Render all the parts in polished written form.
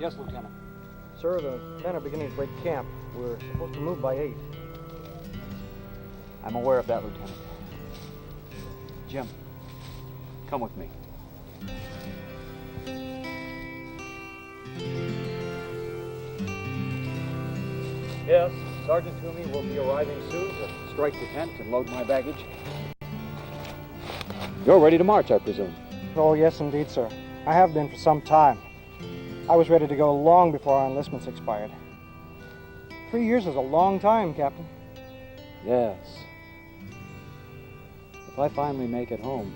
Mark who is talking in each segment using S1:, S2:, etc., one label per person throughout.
S1: Yes, Lieutenant.
S2: Sir, the men are beginning to break camp. We're supposed to move by 8.
S1: I'm aware of that, Lieutenant. Jim, come with me. Yes, Sergeant Toomey will be arriving soon to strike the tent and load my baggage. You're ready to march, I presume?
S2: Oh, yes, indeed, sir. I have been for some time. I was ready to go long before our enlistments expired. 3 years is a long time, Captain.
S1: Yes. If I finally make it home,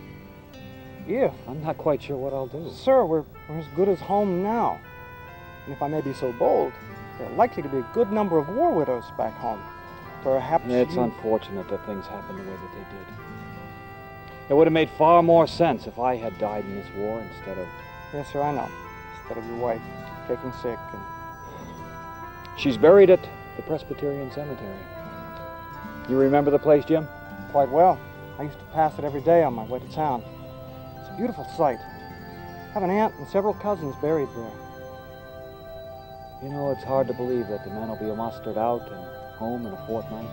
S2: If?
S1: I'm not quite sure what I'll do.
S2: Sir, we're as good as home now. And if I may be so bold, there are likely to be a good number of war widows back home. Perhaps
S1: It's unfortunate that things happened the way that they did. It would have made far more sense if I had died in this war instead of...
S2: Yes, sir, I know. Instead of your wife taking sick and...
S1: She's buried at the Presbyterian Cemetery. You remember the place, Jim?
S2: Quite well. I used to pass it every day on my way to town. It's a beautiful sight. I have an aunt and several cousins buried there.
S1: You know, it's hard to believe that the men will be mustered out and home in a fortnight.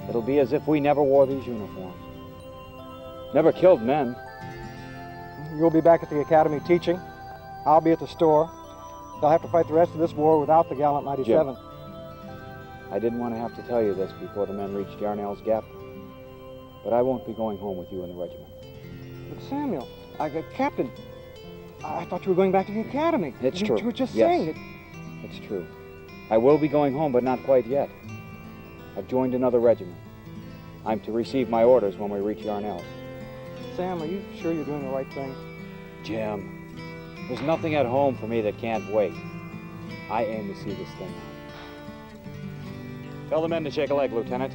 S1: It'll be as if we never wore these uniforms. Never killed men.
S2: You'll be back at the academy teaching. I'll be at the store. They'll have to fight the rest of this war without the gallant 97.
S1: Jim, I didn't want to have to tell you this before the men reached Yarnell's Gap, but I won't be going home with you in the regiment.
S2: But Samuel, Captain, I thought you were going back to the academy.
S1: It's true.
S2: You were just
S1: Yes.
S2: saying it.
S1: It's true. I will be going home, but not quite yet. I've joined another regiment. I'm to receive my orders when we reach Yarnell's.
S2: Sam, are you sure you're doing the right thing?
S1: Jim, there's nothing at home for me that can't wait. I aim to see this thing out. Tell the men to shake a leg, Lieutenant.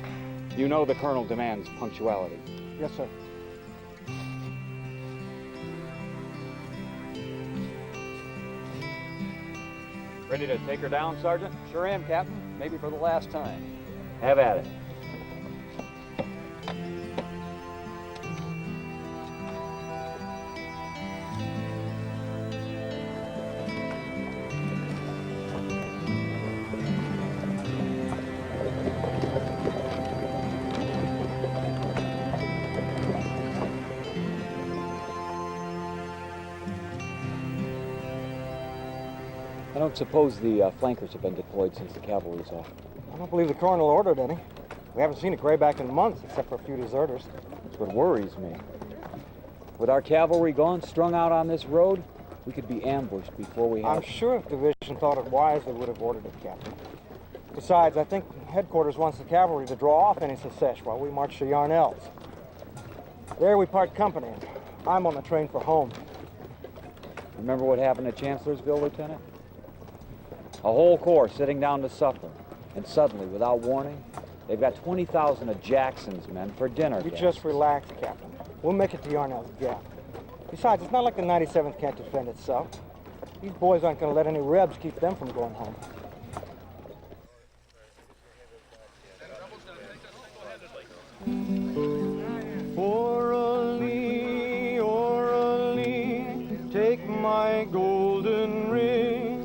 S1: You know the Colonel demands punctuality.
S2: Yes, sir.
S1: Ready to take her down, Sergeant?
S3: Sure am, Captain. Maybe for the last time.
S1: Have at it. I don't suppose the flankers have been deployed since the cavalry's off.
S2: I don't believe the colonel ordered any. We haven't seen a grayback in months, except for a few deserters.
S1: That's what worries me. With our cavalry gone, strung out on this road, we could be ambushed before we have...
S2: I'm sure if division thought it wise, they would have ordered it, Captain. Besides, I think headquarters wants the cavalry to draw off any secesh while we march to Yarnell's. There we part company, and I'm on the train for home.
S1: Remember what happened at Chancellorsville, Lieutenant? A whole corps sitting down to supper, and suddenly, without warning, they've got 20,000 of Jackson's men for dinner.
S2: You just relax, Captain. We'll make it to Yarnell's Gap. Besides, it's not like the 97th can't defend itself. These boys aren't going to let any Rebs keep them from going home.
S4: Orally, take my golden ring.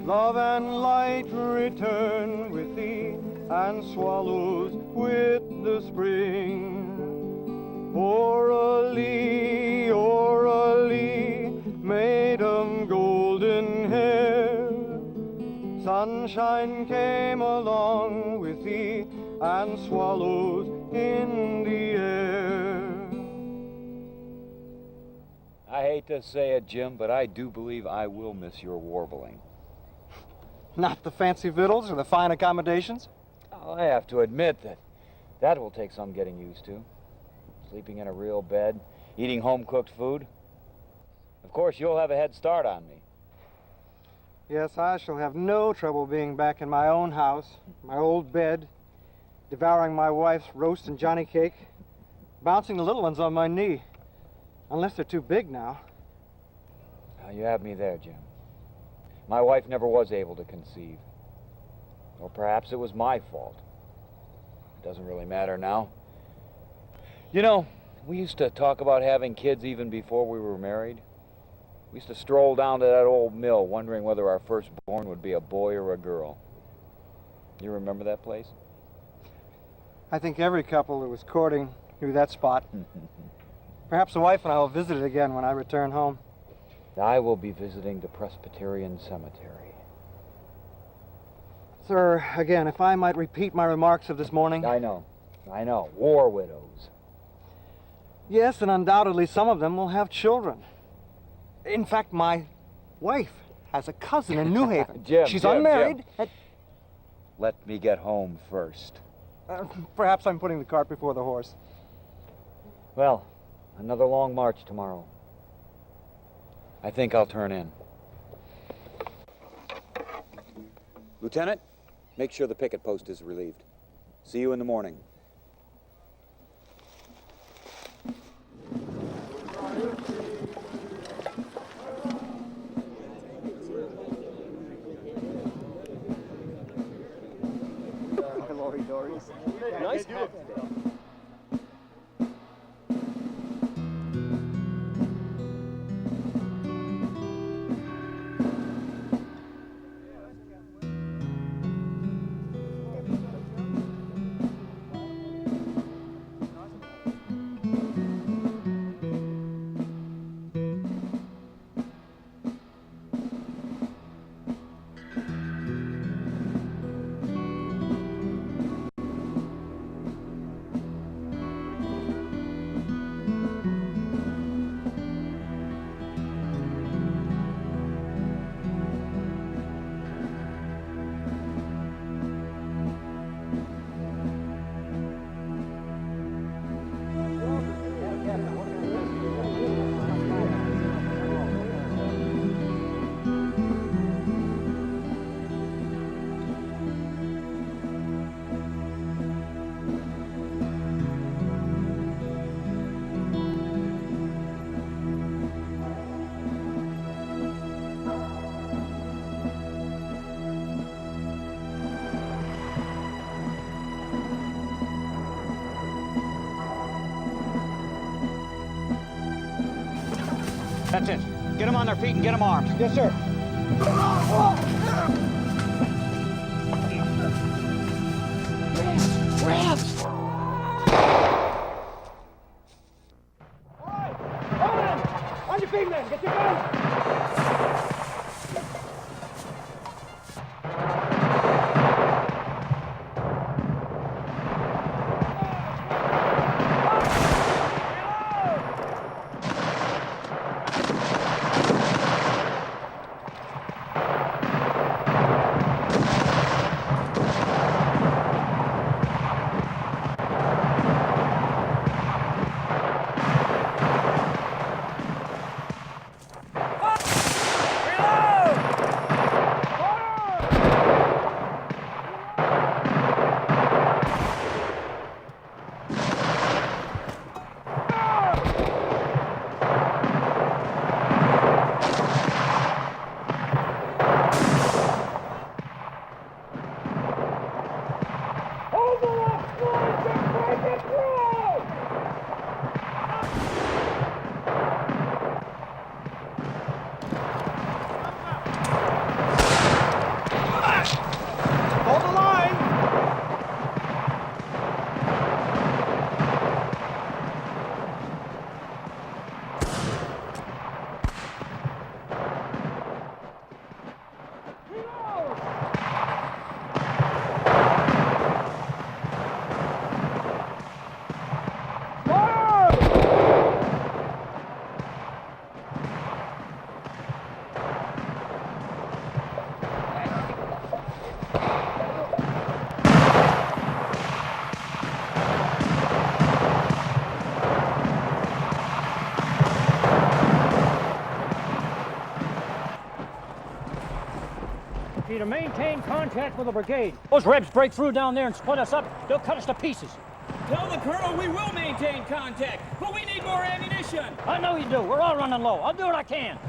S4: Love and light return with thee, and swallows with the spring. Orally, orally, maid of golden hair, sunshine came along with thee, and swallows in the air.
S1: I hate to say it, Jim, but I do believe I will miss your warbling.
S2: Not the fancy victuals or the fine accommodations?
S1: Oh, I have to admit that will take some getting used to. Sleeping in a real bed, eating home-cooked food. Of course, you'll have a head start on me.
S2: Yes, I shall have no trouble being back in my own house, my old bed, devouring my wife's roast and johnny cake, bouncing the little ones on my knee. Unless they're too big now.
S1: Now, you have me there, Jim. My wife never was able to conceive. Or perhaps it was my fault. It doesn't really matter now. You know, we used to talk about having kids even before we were married. We used to stroll down to that old mill wondering whether our firstborn would be a boy or a girl. You remember that place?
S2: I think every couple that was courting knew that spot. Perhaps the wife and I will visit it again when I return home.
S1: I will be visiting the Presbyterian Cemetery.
S2: Sir, again, if I might repeat my remarks of this morning.
S1: I know. War widows.
S2: Yes, and undoubtedly some of them will have children. In fact, my wife has a cousin in New Haven. She's unmarried.
S1: Jim. Let me get home first.
S2: Perhaps I'm putting the cart before the horse.
S1: Well, another long march tomorrow. I think I'll turn in. Lieutenant, make sure the picket post is relieved. See you in the morning.
S3: Nice.
S1: That's it. Get them on their feet and get them armed.
S2: Yes, sir.
S1: Rams!
S2: All right, on your feet, men. Get your guns.
S5: To maintain contact with the brigade. Those Rebs break through down there and split us up. They'll cut us to pieces.
S6: Tell the colonel we will maintain contact, but we need more ammunition.
S5: I know you do. We're all running low. I'll do what I can.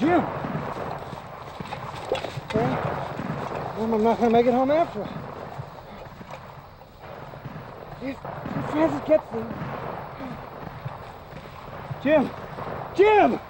S2: Jim! Well, I'm not going to make it home after all. If Francis gets them... Jim! Jim!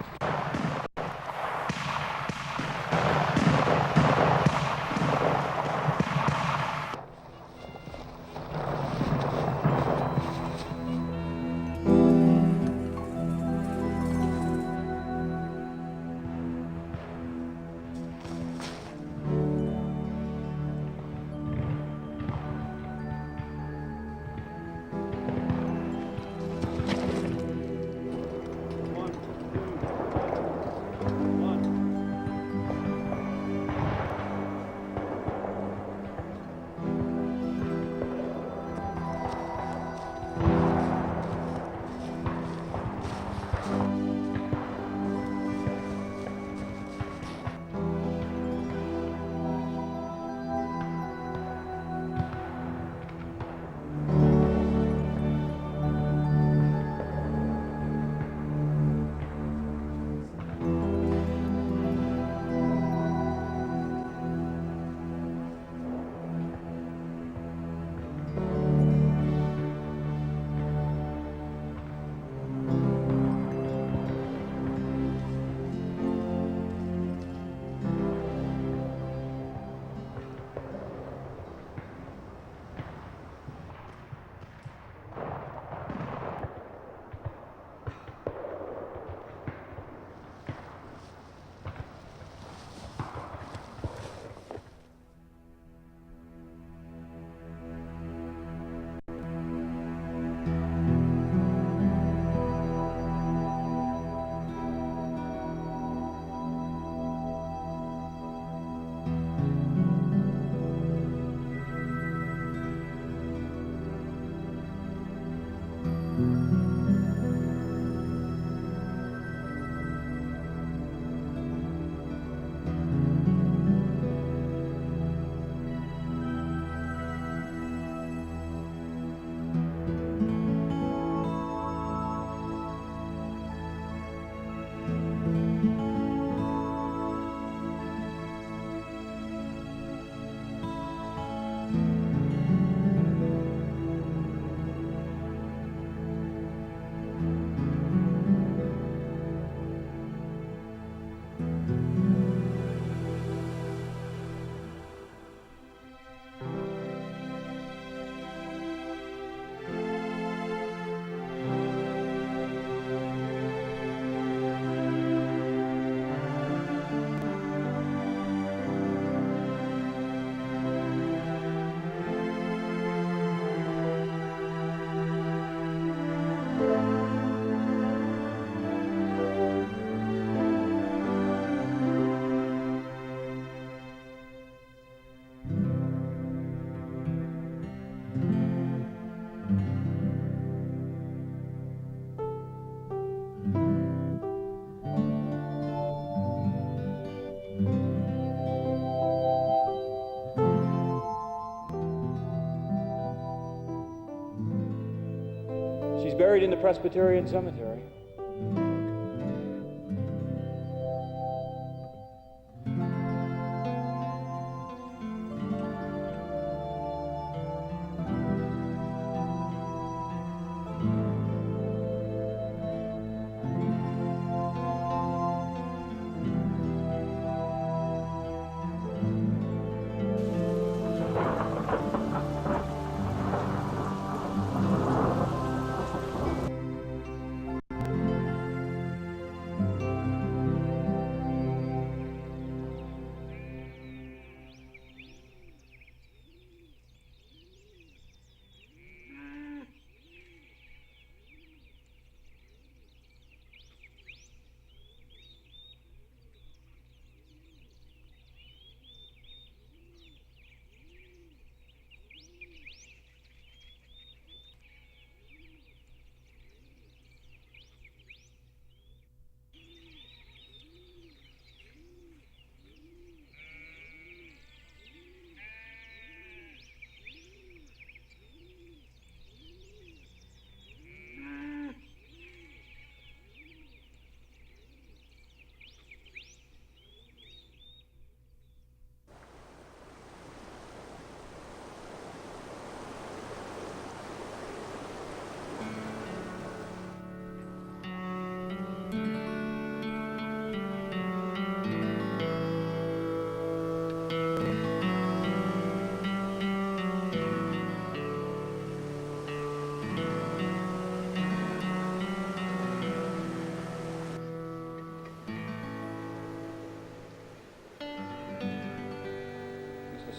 S1: She's buried in the Presbyterian Cemetery.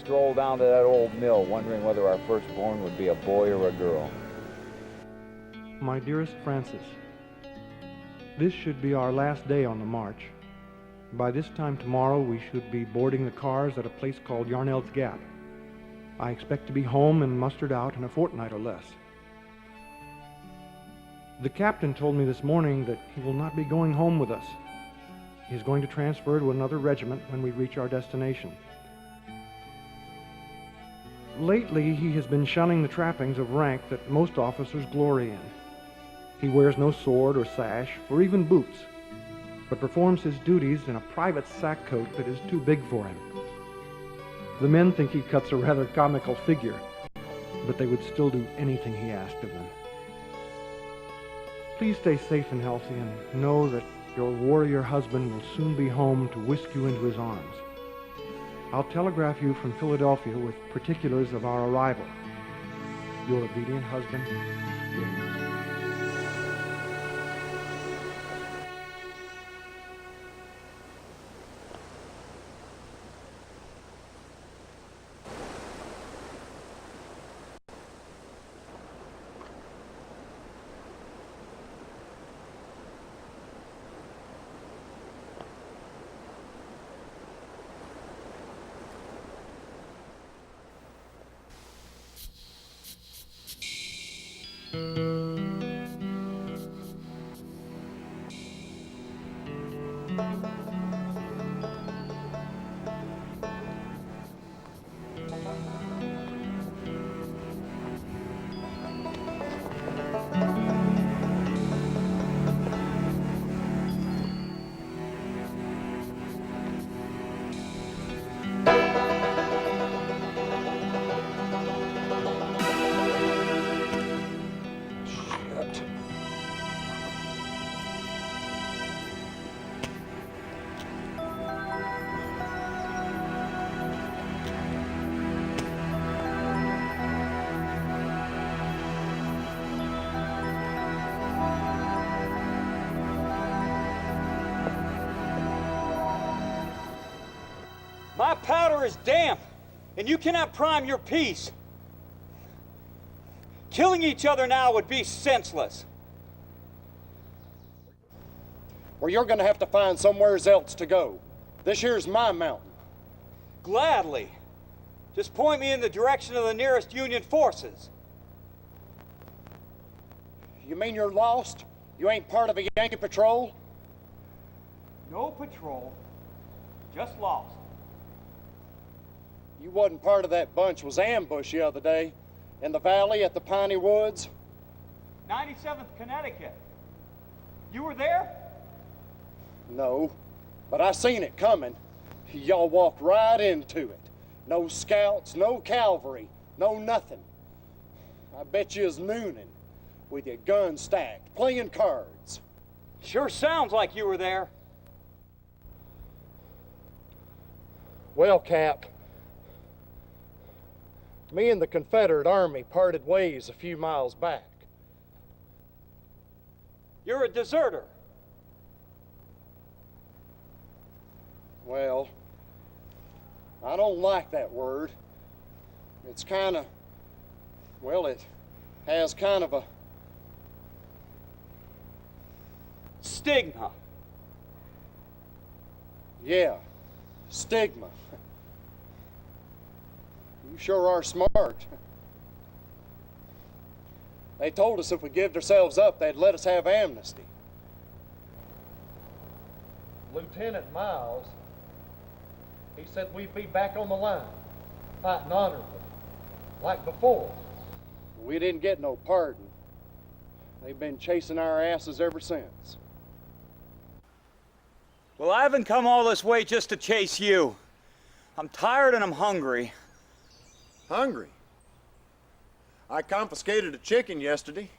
S1: stroll down to that old mill wondering whether our firstborn would be a boy or a girl.
S7: My dearest Francis, this should be our last day on the march. By this time tomorrow, we should be boarding the cars at a place called Yarnell's Gap. I expect to be home and mustered out in a fortnight or less. The captain told me this morning that he will not be going home with us. He is going to transfer to another regiment when we reach our destination. Lately, he has been shunning the trappings of rank that most officers glory in. He wears no sword or sash, or even boots, but performs his duties in a private sack coat that is too big for him. The men think he cuts a rather comical figure, but they would still do anything he asked of them. Please stay safe and healthy, and know that your warrior husband will soon be home to whisk you into his arms. I'll telegraph you from Philadelphia with particulars of our arrival. Your obedient husband, James.
S6: My powder is damp, and you cannot prime your piece. Killing each other now would be senseless.
S8: Well, you're gonna have to find somewhere else to go. This here's my mountain.
S6: Gladly. Just point me in the direction of the nearest Union forces.
S8: You mean you're lost? You ain't part of a Yankee patrol?
S6: No patrol, just lost.
S8: You wasn't part of that bunch was ambushed the other day in the valley at the Piney Woods?
S6: 97th Connecticut. You were there?
S8: No, but I seen it coming. Y'all walked right into it. No scouts, no cavalry, no nothing. I bet you was nooning with your gun stacked, playing cards.
S6: Sure sounds like you were there.
S8: Well, Cap, me and the Confederate Army parted ways a few miles back.
S6: You're a deserter.
S8: Well, I don't like that word. It's kind of, well, it has kind of a
S6: stigma.
S8: Yeah, stigma. You sure are smart. They told us if we gave ourselves up, they'd let us have amnesty. Lieutenant Miles, he said we'd be back on the line, fighting honorably, like before. We didn't get no pardon. They've been chasing our asses ever since.
S6: Well, I haven't come all this way just to chase you. I'm tired and I'm hungry.
S9: Hungry? I confiscated a chicken yesterday.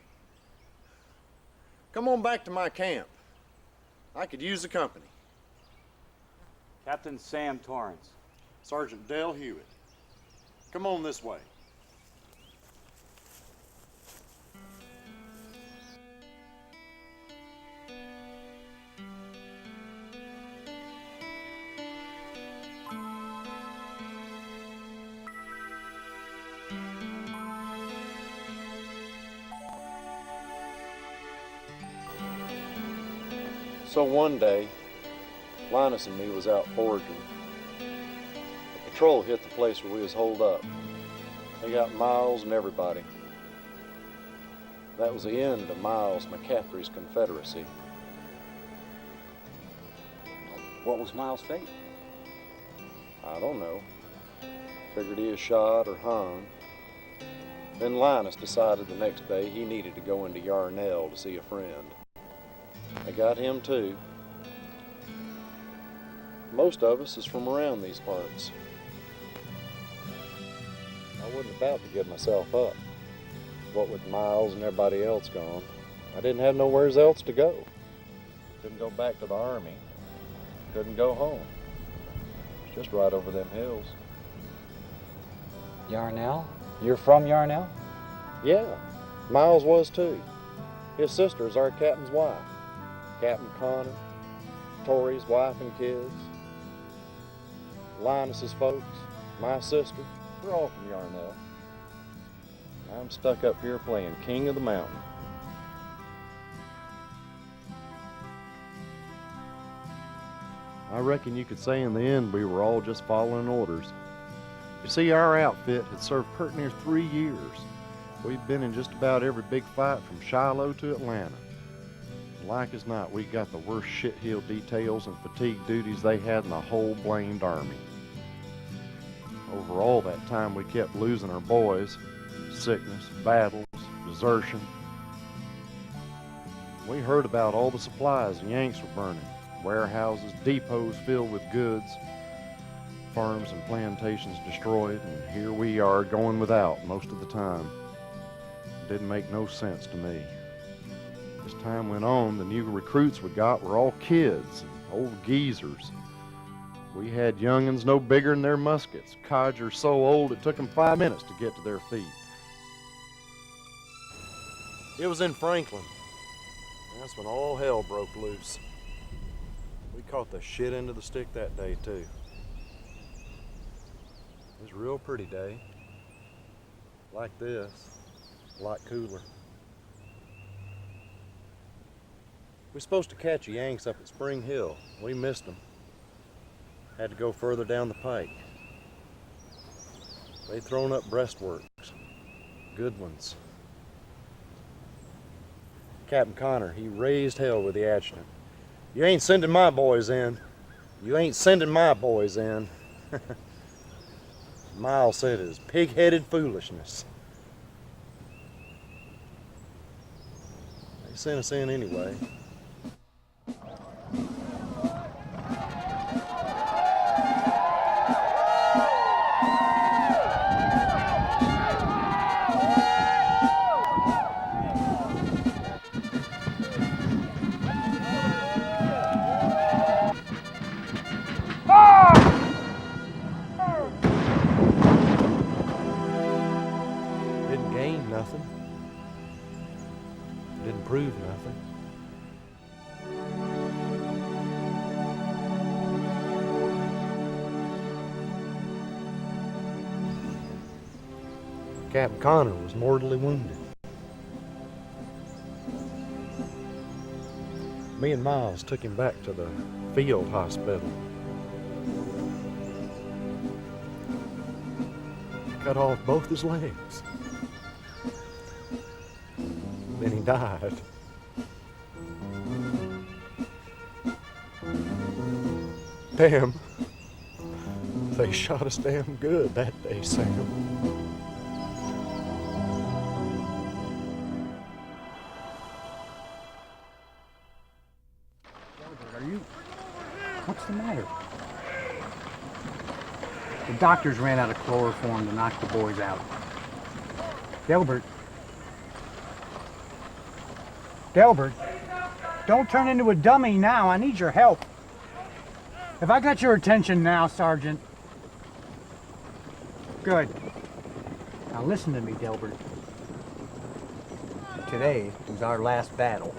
S9: Come on back to my camp. I could use the company.
S1: Captain Sam Torrance.
S9: Sergeant Dale Hewitt. Come on this way.
S8: So one day, Linus and me was out foraging. A patrol hit the place where we was holed up. They got Miles and everybody. That was the end of Miles McCaffrey's Confederacy.
S3: What was Miles' fate?
S8: I don't know. Figured he was shot or hung. Then Linus decided the next day he needed to go into Yarnell to see a friend. They got him too. Most of us is from around these parts. I wasn't about to give myself up. What with Miles and everybody else gone, I didn't have nowhere else to go. Couldn't go back to the army. Couldn't go home. It's just right over them hills.
S1: Yarnell? You're from Yarnell?
S8: Yeah, Miles was too. His sister's our captain's wife. Captain Connor, Tori's wife and kids. Linus's folks, my sister, we're all from Yarnell. I'm stuck up here playing King of the Mountain. I reckon you could say in the end we were all just following orders. You see, our outfit had served pert near 3 years. We'd been in just about every big fight from Shiloh to Atlanta. Like as not, we got the worst shit-heel details and fatigue duties they had in the whole blamed army. Over all that time, we kept losing our boys. Sickness, battles, desertion. We heard about all the supplies the Yanks were burning. Warehouses, depots filled with goods. Farms and plantations destroyed, and here we are going without most of the time. It didn't make no sense to me. As time went on, the new recruits we got were all kids, and old geezers. We had young'uns no bigger than their muskets, codgers so old it took them 5 minutes to get to their feet. It was in Franklin. That's when all hell broke loose. We caught the shit end of the stick that day, too. It was a real pretty day. Like this, a lot cooler. We were supposed to catch the Yanks up at Spring Hill. We missed them. Had to go further down the pike. They'd thrown up breastworks. Good ones. Captain Connor, he raised hell with the adjutant. You ain't sending my boys in. You ain't sending my boys in. Miles said it was pig-headed foolishness. They sent us in anyway. Didn't prove nothing. Captain Connor was mortally wounded. Me and Miles took him back to the field hospital. Cut off both his legs. Then he died. Damn. They shot us damn good that day, Sam.
S5: What's the matter? The doctors ran out of chloroform to knock the boys out. Delbert. Delbert, don't turn into a dummy now. I need your help. Have I got your attention now, Sergeant? Good. Now listen to me, Delbert. Today was our last battle.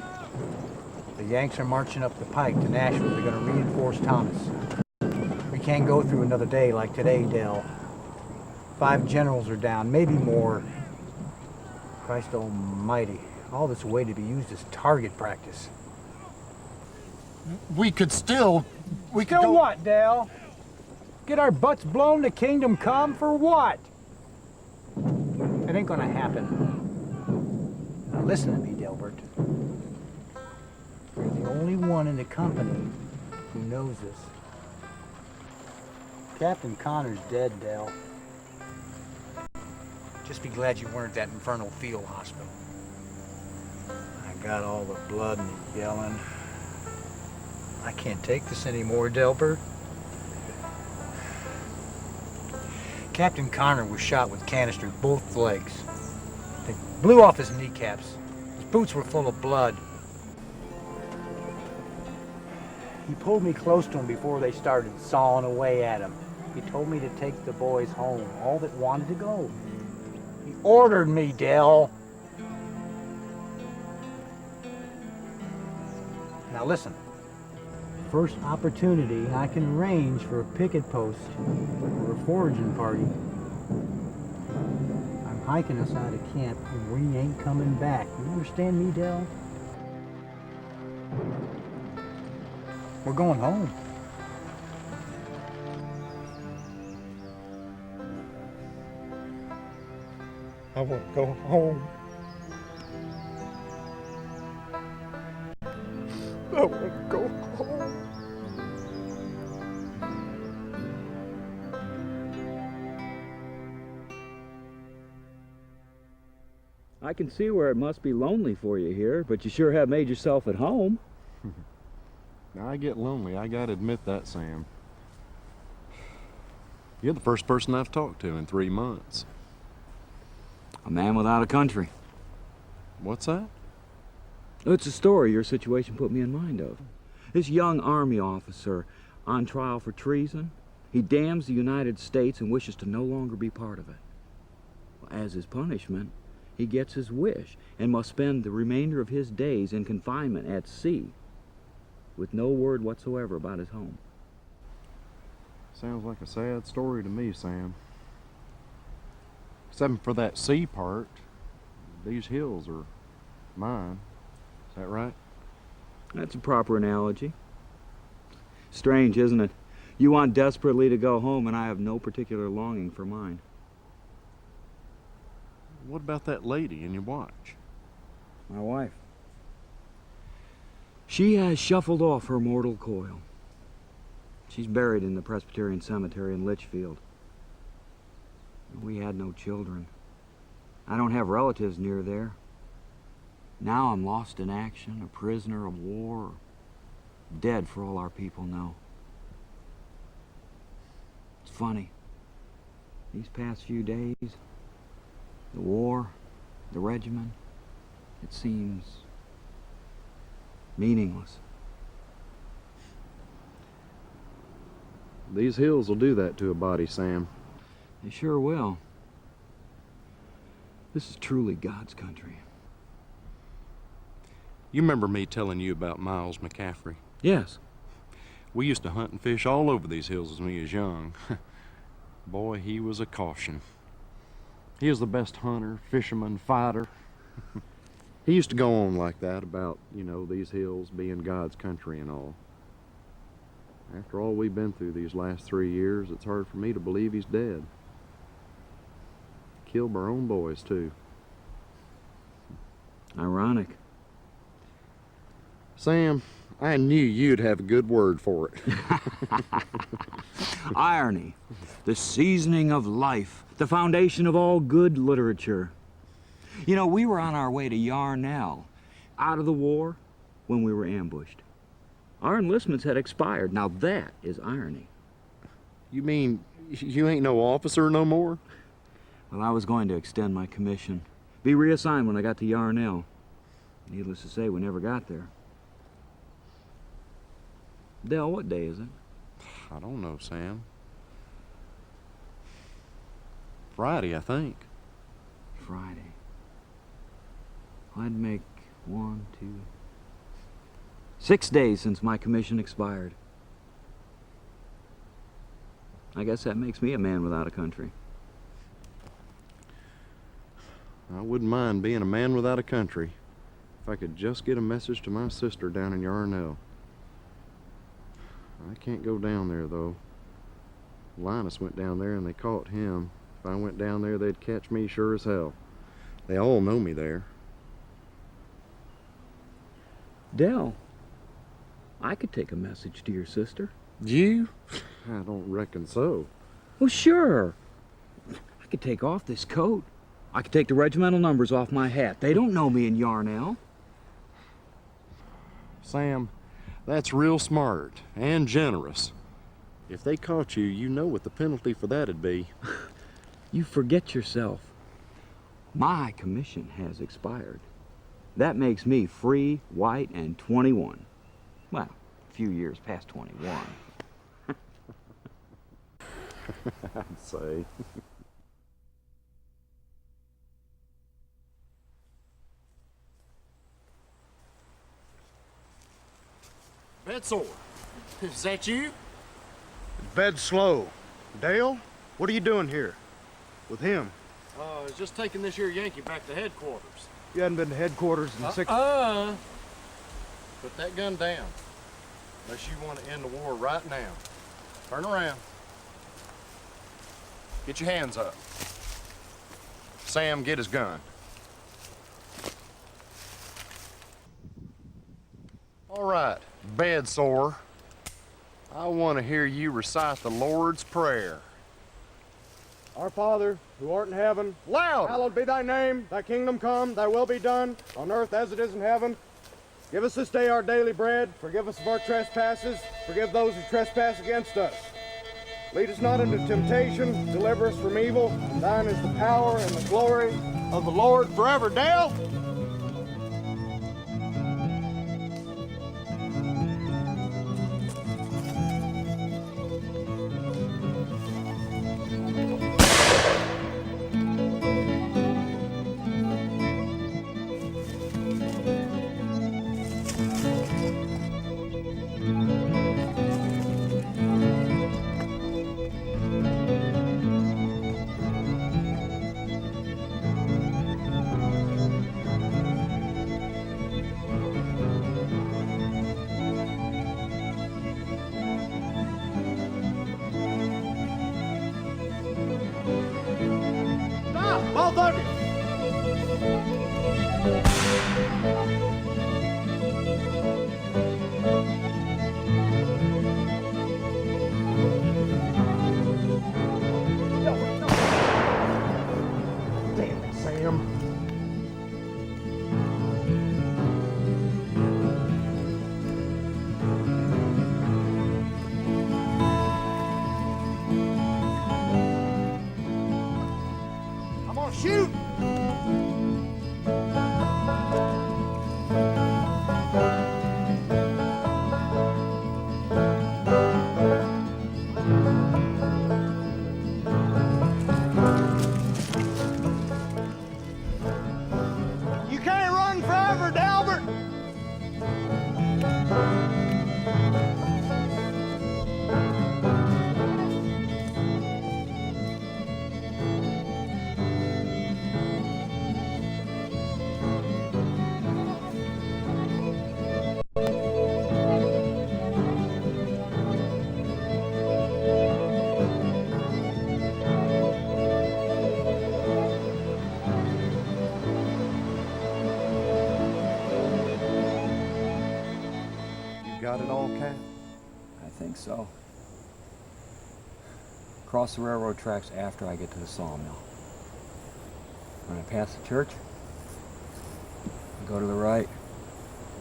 S5: The Yanks are marching up the pike to Nashville. They're going to reinforce Thomas. We can't go through another day like today, Del. 5 generals are down, maybe more. Christ almighty. All this way to be used as target practice.
S8: we could still... We could
S5: So
S8: go...
S5: what, Dale? Get our butts blown to kingdom come for what? It ain't gonna happen. Now listen to me, Delbert. You're the only one in the company who knows this. Captain Connor's dead, Dale. Just be glad you weren't at that infernal field hospital. I got all the blood and the yelling. I can't take this anymore, Delbert. Captain Connor was shot with canisters both legs. They blew off his kneecaps. His boots were full of blood. He pulled me close to him before they started sawing away at him. He told me to take the boys home, all that wanted to go. He ordered me, Dale. Now listen. First opportunity, I can arrange for a picket post or a foraging party. I'm hiking us out of camp and we ain't coming back. You understand me, Dale? We're going home.
S2: I want to go home. I want to go home.
S3: I can see where it must be lonely for you here, but you sure have made yourself at home.
S9: I get lonely, I gotta admit that, Sam. You're the first person I've talked to in 3 months.
S3: A man without a country.
S9: What's that?
S3: It's a story your situation put me in mind of. This young army officer on trial for treason. He damns the United States and wishes to no longer be part of it. As his punishment, he gets his wish and must spend the remainder of his days in confinement at sea with no word whatsoever about his home.
S9: Sounds like a sad story to me, Sam. Except for that sea part, these hills are mine. Is that right?
S3: That's a proper analogy. Strange, isn't it? You want desperately to go home, and I have no particular longing for mine.
S9: What about that lady in your watch?
S3: My wife. She has shuffled off her mortal coil. She's buried in the Presbyterian Cemetery in Litchfield. We had no children. I don't have relatives near there. Now I'm lost in action, a prisoner of war, dead for all our people know. It's funny. These past few days, the war, the regiment, it seems meaningless.
S9: These hills will do that to a body, Sam.
S3: They sure will. This is truly God's country.
S9: You remember me telling you about Miles McCaffrey?
S3: Yes.
S9: We used to hunt and fish all over these hills as we was young. Boy, he was a caution. He was the best hunter, fisherman, fighter. He used to go on like that about, these hills being God's country and all. After all we've been through these last 3 years, it's hard for me to believe he's dead. Killed our own boys, too.
S3: Ironic.
S9: Sam, I knew you'd have a good word for it.
S3: Irony, the seasoning of life, the foundation of all good literature. We were on our way to Yarnell, out of the war, when we were ambushed. Our enlistments had expired. Now that is irony.
S9: You mean you ain't no officer no more?
S3: Well, I was going to extend my commission, be reassigned when I got to Yarnell. Needless to say, we never got there. Dell, what day is it?
S9: I don't know, Sam. Friday, I think.
S3: Friday. I'd make 1, 2, 6 days since my commission expired. I guess that makes me a man without a country.
S9: I wouldn't mind being a man without a country if I could just get a message to my sister down in Yarnell. I can't go down there, though. Linus went down there and they caught him. If I went down there, they'd catch me sure as hell. They all know me there.
S3: Dell, I could take a message to your sister.
S9: You? I don't reckon so.
S3: Well, sure. I could take off this coat. I could take the regimental numbers off my hat. They don't know me in Yarnell.
S9: Sam, that's real smart and generous. If they caught you, you know what the penalty for that'd be.
S3: You forget yourself. My commission has expired. That makes me free, white, and 21. Well, a few years past 21.
S9: I'd say.
S8: Bedsore, is that you?
S4: Bed slow. Dale, what are you doing here? With him?
S8: I was just taking this here Yankee back to headquarters.
S4: You hadn't been to headquarters in 6...
S8: Put that gun down. Unless you want to end the war right now. Turn around. Get your hands up.
S9: Sam, get his gun.
S8: All right, bed sore. I want to hear you recite the Lord's Prayer.
S4: Our Father, who art in heaven,
S8: Loud!
S4: hallowed be thy name, thy kingdom come, thy will be done, on earth as it is in heaven. Give us this day our daily bread, forgive us of our trespasses, forgive those who trespass against us. Lead us not into temptation, deliver us from evil, and thine is the power and the glory of the Lord forever. Dale! Both of you!
S8: Damn it, Sam.
S4: I'm gonna shoot! You can't run forever, Delbert!
S9: You got it all, Cap?
S3: I think so. Cross the railroad tracks after I get to the sawmill. When I pass the church, I go to the right,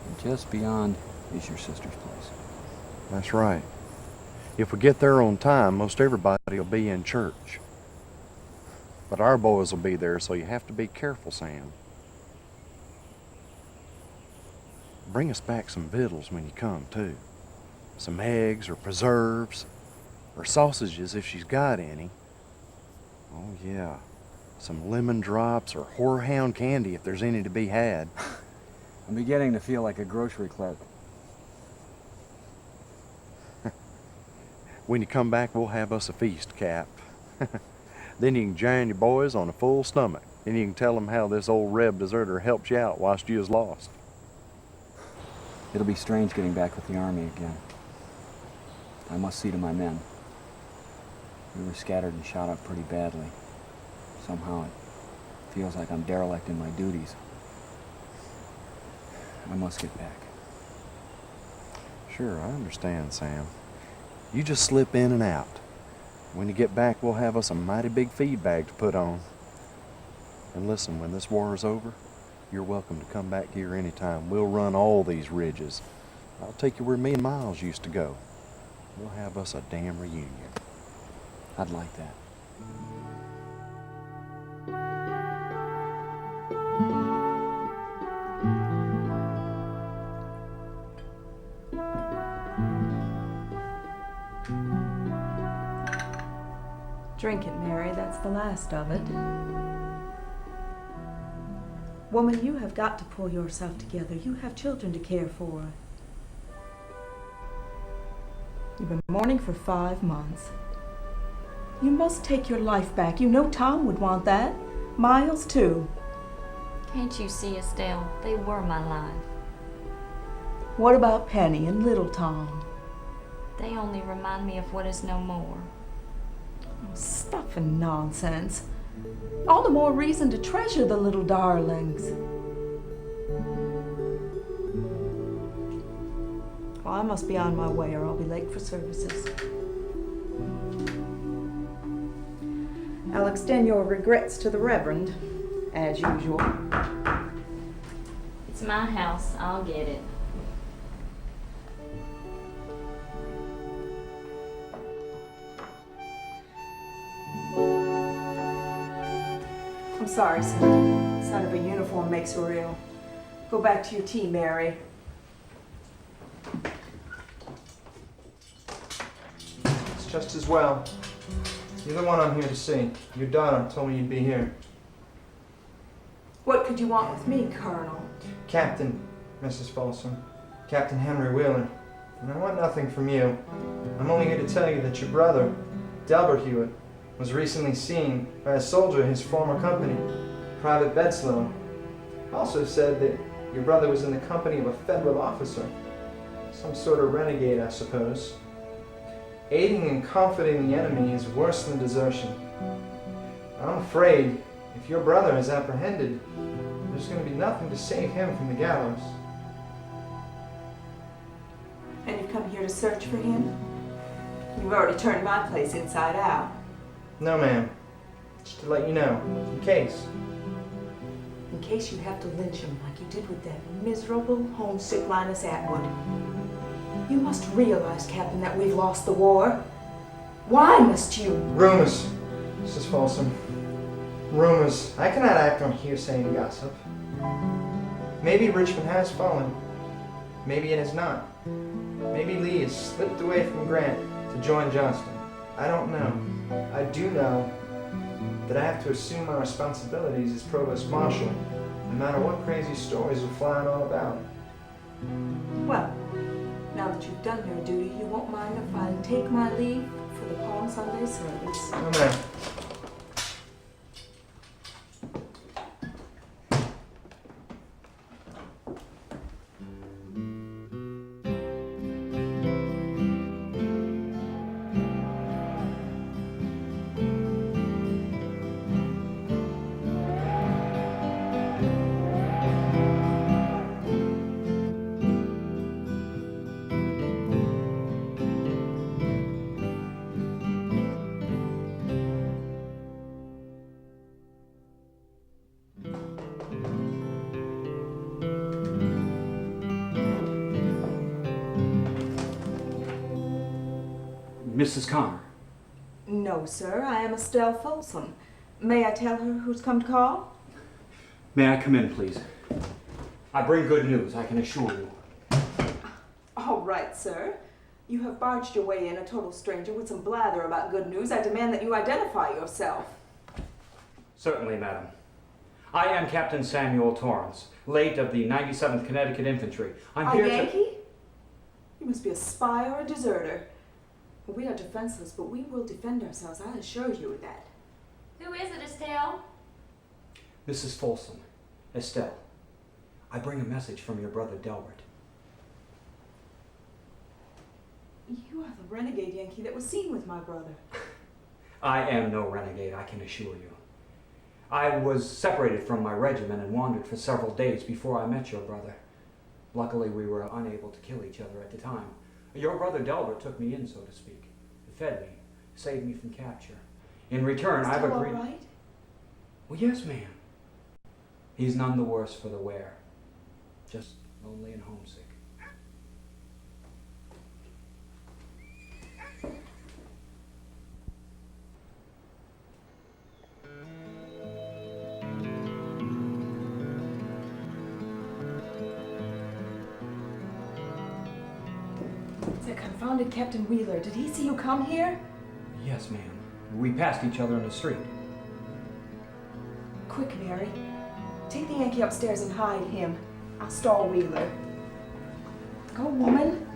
S3: and just beyond is your sister's place.
S9: That's right. If we get there on time, most everybody will be in church. But our boys will be there, so you have to be careful, Sam. Bring us back some victuals when you come, too. Some eggs or preserves, or sausages if she's got any. Oh, yeah. Some lemon drops or horehound candy if there's any to be had.
S3: I'm beginning to feel like a grocery clerk.
S9: When you come back, we'll have us a feast, Cap. Then you can join your boys on a full stomach. Then you can tell them how this old Reb deserter helped you out whilst you was lost.
S3: It'll be strange getting back with the Army again. I must see to my men. We were scattered and shot up pretty badly. Somehow it feels like I'm derelict in my duties. I must get back.
S9: Sure, I understand, Sam. You just slip in and out. When you get back, we'll have us a mighty big feed bag to put on. And listen, when this war is over, you're welcome to come back here anytime. We'll run all these ridges. I'll take you where me and Miles used to go. We'll have us a damn reunion.
S3: I'd like that.
S10: Drink it, Mary. That's the last of it. Woman, you have got to pull yourself together. You have children to care for. You've been mourning for 5 months. You must take your life back. You know Tom would want that. Miles, too.
S11: Can't you see, Estelle? They were my life.
S10: What about Penny and little Tom?
S11: They only remind me of what is no more.
S10: Oh, stuff and nonsense. All the more reason to treasure the little darlings. Well, I must be on my way or I'll be late for services. I'll extend your regrets to the Reverend, as usual.
S11: It's my house. I'll get it.
S10: I'm sorry, son. The sight of a uniform makes her ill. Go back to your tea, Mary.
S2: It's just as well. You're the one I'm here to see. Your daughter told me you'd be here.
S10: What could you want with me, Colonel?
S2: Captain, Mrs. Folsom. Captain Henry Wheeler. And I want nothing from you. I'm only here to tell you that your brother, Delbert Hewitt, was recently seen by a soldier in his former company, Private Bedslow. Also said that your brother was in the company of a federal officer. Some sort of renegade, I suppose. Aiding and comforting the enemy is worse than desertion. I'm afraid if your brother is apprehended, there's going to be nothing to save him from the gallows.
S10: And you've come here to search for him? You've already turned my place inside out.
S2: No, ma'am. Just to let you know, in case.
S10: In case you have to lynch him like you did with that miserable, homesick Linus Atwood. You must realize, Captain, that we've lost the war. Why must you?
S2: Rumors, Mrs. Folsom. Rumors. I cannot act on hearsay and gossip. Maybe Richmond has fallen. Maybe it has not. Maybe Lee has slipped away from Grant to join Johnston. I don't know. I do know that I have to assume my responsibilities as Provost Marshal, no matter what crazy stories are flying all about.
S10: Well, now that you've done your duty, you won't mind if I take my leave for the Palm Sunday service.
S2: No, ma'am.
S3: Mrs. Connor.
S10: No, sir. I am Estelle Folsom. May I tell her who's come to call?
S3: May I come in, please? I bring good news, I can assure you.
S10: All right, sir. You have barged your way in, a total stranger, with some blather about good news. I demand that you identify yourself.
S3: Certainly, madam. I am Captain Samuel Torrance, late of the 97th Connecticut Infantry. I'm
S10: A
S3: here
S10: Yankee? You must be a spy or a deserter. We are defenseless, but we will defend ourselves, I assure you of that.
S11: Who is it, Estelle?
S3: Mrs. Folsom, Estelle, I bring a message from your brother Delbert.
S10: You are the renegade Yankee that was seen with my brother.
S3: I am no renegade, I can assure you. I was separated from my regiment and wandered for several days before I met your brother. Luckily, we were unable to kill each other at the time. Your brother Delbert took me in, so to speak. Fed me, saved me from capture. In return, I've agreed...
S10: All right?
S3: Well, yes, ma'am. He's none the worse for the wear. Just lonely and homesick.
S10: That confounded Captain Wheeler. Did he see you come here?
S3: Yes, ma'am. We passed each other in the street.
S10: Quick, Mary. Take the Yankee upstairs and hide him. I'll stall Wheeler. Go, woman.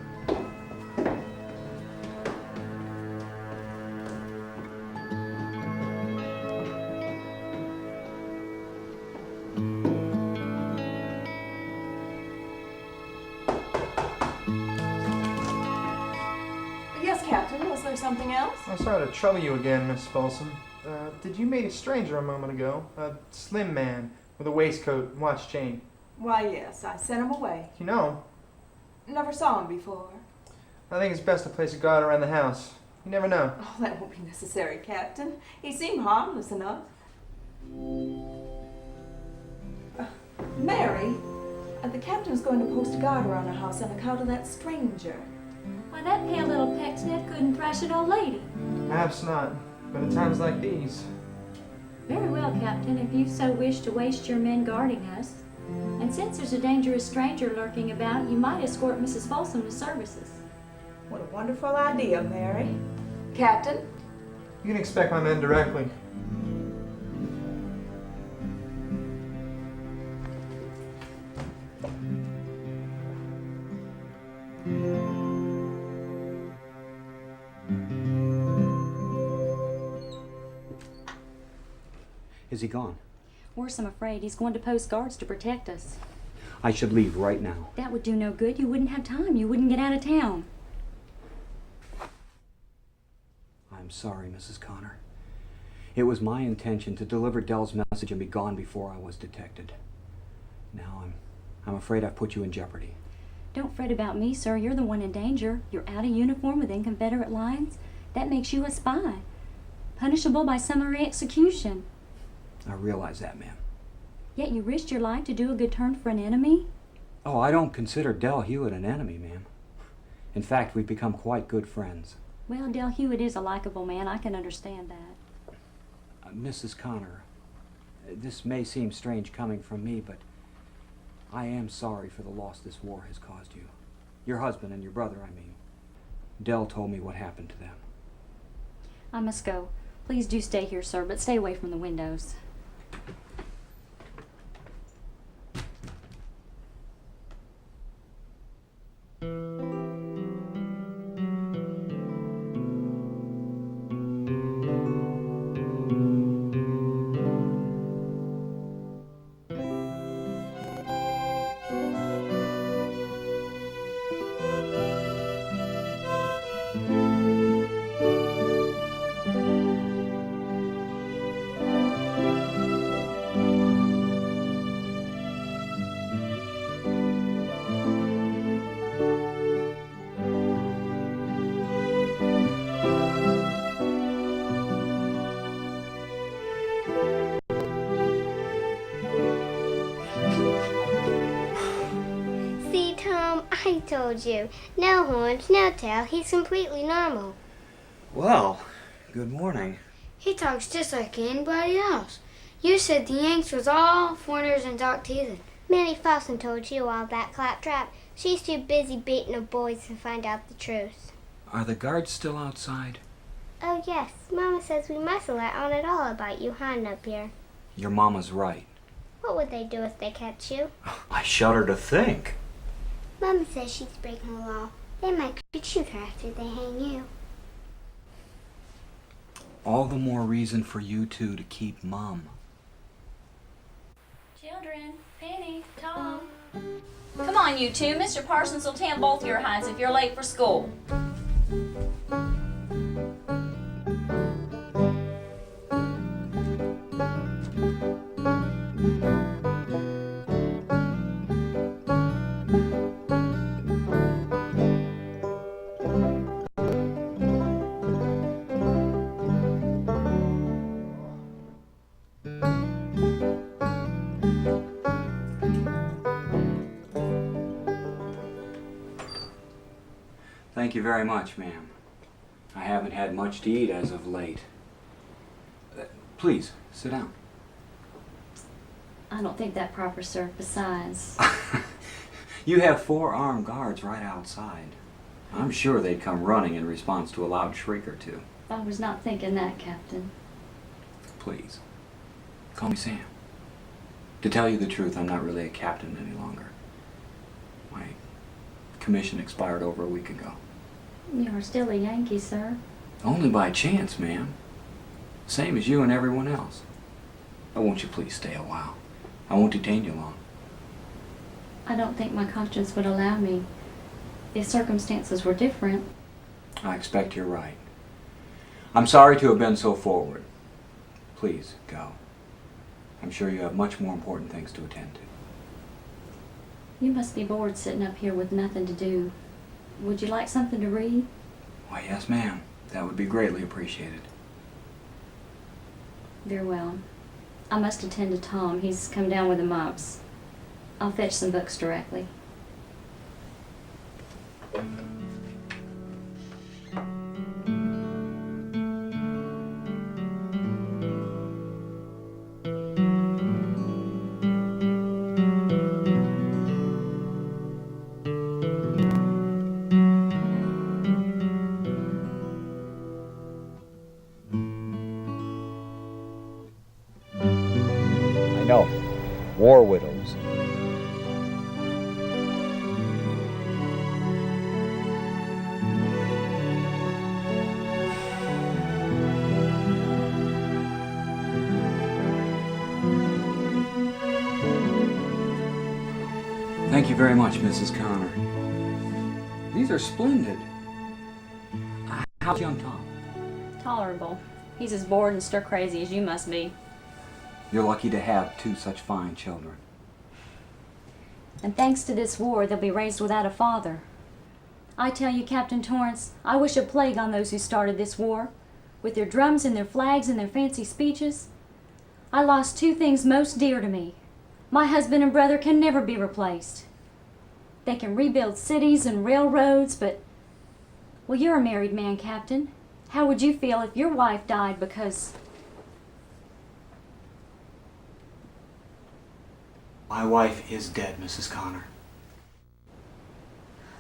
S10: Yes, Captain. Was there something else?
S12: I'm sorry to trouble you again, Miss Folsom. Did you meet a stranger a moment ago? A slim man with a waistcoat and watch chain.
S10: Why, yes. I sent him away.
S12: You know,
S10: Never saw him before.
S12: I think it's best to place a guard around the house. You never know.
S10: Oh, that won't be necessary, Captain. He seemed harmless enough. Mary, the captain's going to post a guard around the house on account of that stranger.
S11: Why, that pale little pecksniff couldn't thrash an old lady.
S12: Perhaps not, but at times like these.
S11: Very well, Captain, if you so wish to waste your men guarding us. And since there's a dangerous stranger lurking about, you might escort Mrs. Folsom to services.
S10: What a wonderful idea, Mary. Captain?
S12: You can expect my men directly.
S3: Is he gone?
S11: Worse, I'm afraid. He's going to post guards to protect us.
S3: I should leave right now.
S11: That would do no good. You wouldn't have time. You wouldn't get out of town.
S3: I'm sorry, Mrs. Connor. It was my intention to deliver Dell's message and be gone before I was detected. Now I'm afraid I've put you in jeopardy.
S11: Don't fret about me, sir. You're the one in danger. You're out of uniform within Confederate lines. That makes you a spy. Punishable by summary execution.
S3: I realize that, ma'am.
S11: Yet you risked your life to do a good turn for an enemy?
S3: Oh, I don't consider Dell Hewitt an enemy, ma'am. In fact, we've become quite good friends.
S11: Well, Del Hewitt is a likable man. I can understand that.
S3: Mrs. Connor, this may seem strange coming from me, but I am sorry for the loss this war has caused you. Your husband and your brother, I mean. Dell told me what happened to them.
S11: I must go. Please do stay here, sir, but stay away from the windows.
S13: I told you. No horns, no tail. He's completely normal.
S3: Well, good morning.
S13: He talks just like anybody else. You said the Yanks was all foreigners and dark-teethed. Minnie Folsom told you all that, Claptrap. She's too busy beating the boys to find out the truth.
S3: Are the guards still outside?
S13: Oh, yes. Mama says we mustn't let on at all about you hiding up here.
S3: Your mama's right.
S13: What would they do if they catch you?
S3: I shudder to think.
S13: Mama says she's breaking the law. They might shoot her after they hang you.
S3: All the more reason for you two to keep Mum.
S11: Children, Penny, Tom. Come on, you two. Mr. Parsons will tan both your hides if you're late for school.
S3: Thank you very much, ma'am. I haven't had much to eat as of late. Please, sit down.
S11: I don't think that proper, sir. Besides...
S3: You have 4 armed guards right outside. I'm sure they'd come running in response to a loud shriek or two.
S11: I was not thinking that, Captain.
S3: Please, call me Sam. To tell you the truth, I'm not really a captain any longer. My commission expired over a week ago.
S11: You are still a Yankee, sir.
S3: Only by chance, ma'am. Same as you and everyone else. Oh, won't you please stay a while? I won't detain you long.
S11: I don't think my conscience would allow me. If circumstances were different.
S3: I expect you're right. I'm sorry to have been so forward. Please, go. I'm sure you have much more important things to attend to.
S11: You must be bored sitting up here with nothing to do. Would you like something to read?
S3: Why, yes, ma'am. That would be greatly appreciated.
S11: Very well. I must attend to Tom. He's come down with the mumps. I'll fetch some books directly.
S1: I know. War widows.
S3: Thank you very much, Mrs. Connor. These are splendid. How's young Tom?
S11: Tolerable. He's as bored and stir-crazy as you must be.
S3: You're lucky to have 2 such fine children.
S11: And thanks to this war, they'll be raised without a father. I tell you, Captain Torrance, I wish a plague on those who started this war. With their drums and their flags and their fancy speeches. I lost 2 things most dear to me. My husband and brother can never be replaced. They can rebuild cities and railroads, but... Well, you're a married man, Captain. How would you feel if your wife died because...
S3: My wife is dead, Mrs. Connor.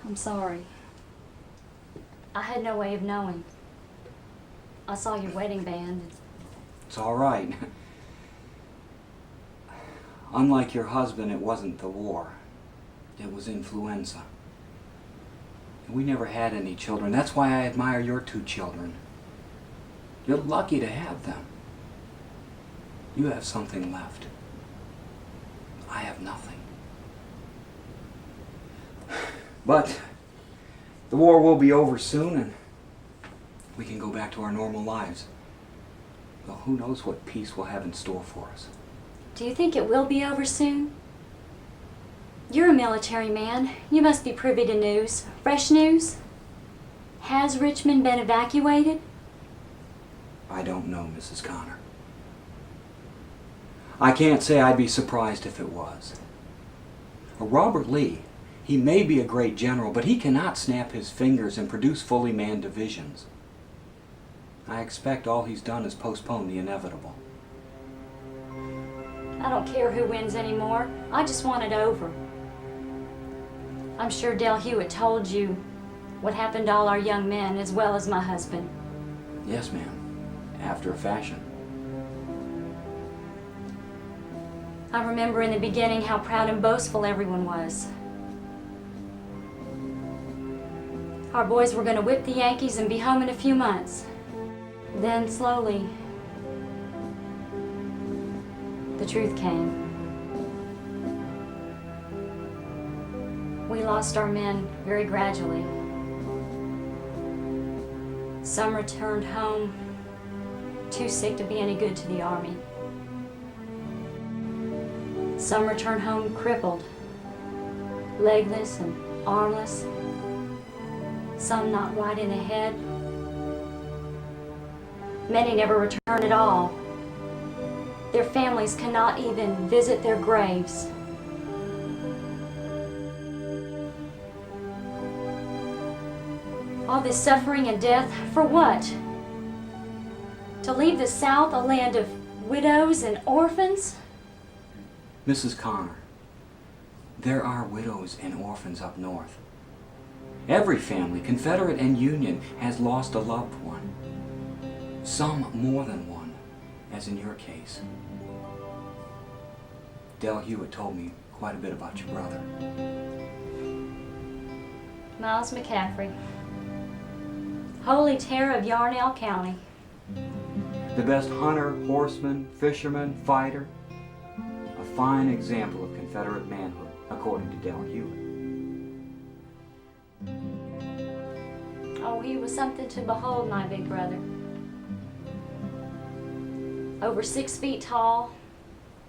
S11: I'm sorry. I had no way of knowing. I saw your wedding band.
S3: It's all right. Unlike your husband, it wasn't the war. It was influenza. And we never had any children. That's why I admire your 2 children. You're lucky to have them. You have something left. I have nothing. But the war will be over soon and we can go back to our normal lives. Well, who knows what peace will have in store for us.
S11: Do you think it will be over soon? You're a military man. You must be privy to news. Fresh news? Has Richmond been evacuated?
S3: I don't know, Mrs. Connor. I can't say I'd be surprised if it was. Robert Lee, he may be a great general, but he cannot snap his fingers and produce fully manned divisions. I expect all he's done is postpone the inevitable.
S11: I don't care who wins anymore. I just want it over. I'm sure Del Hewitt told you what happened to all our young men as well as my husband.
S3: Yes, ma'am. After a fashion.
S11: I remember in the beginning how proud and boastful everyone was. Our boys were going to whip the Yankees and be home in a few months. Then, slowly, the truth came. We lost our men very gradually. Some returned home too sick to be any good to the Army. Some returned home crippled, legless and armless. Some not right in the head. Many never return at all. Their families cannot even visit their graves. All this suffering and death, for what? To leave the South a land of widows and orphans?
S3: Mrs. Connor, there are widows and orphans up north. Every family, Confederate and Union, has lost a loved one. Some more than one, as in your case. Del Hewitt told me quite a bit about your brother.
S11: Miles McCaffrey, holy terror of Yarnell County.
S3: The best hunter, horseman, fisherman, fighter. A fine example of Confederate manhood, according to Del Hewitt.
S11: Oh, he was something to behold, my big brother. Over 6 feet tall,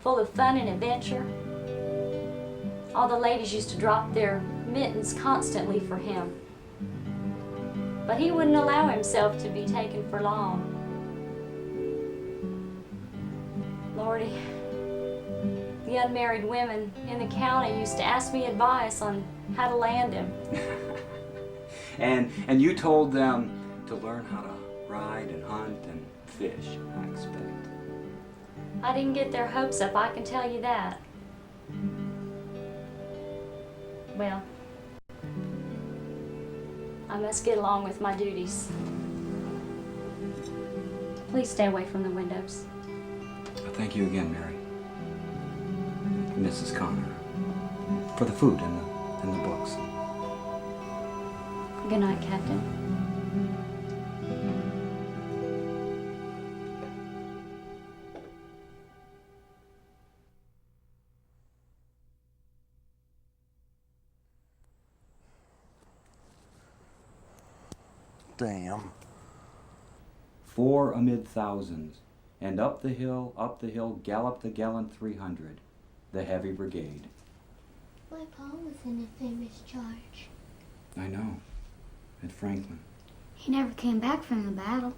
S11: full of fun and adventure. All the ladies used to drop their mittens constantly for him. But he wouldn't allow himself to be taken for long. Lordy, the unmarried women in the county used to ask me advice on how to land him.
S3: And you told them to learn how to ride and hunt and fish, I expect.
S11: I didn't get their hopes up, I can tell you that. Well, I must get along with my duties. Please stay away from the windows.
S3: Thank you again, Mary. Mrs. Connor, for the food and the books.
S11: Good night, Captain.
S8: Damn.
S3: 4 amid thousands, and up the hill, galloped the gallant 300, the heavy brigade.
S13: My pa was in a famous charge.
S3: I know, at Franklin.
S13: He never came back from the battle.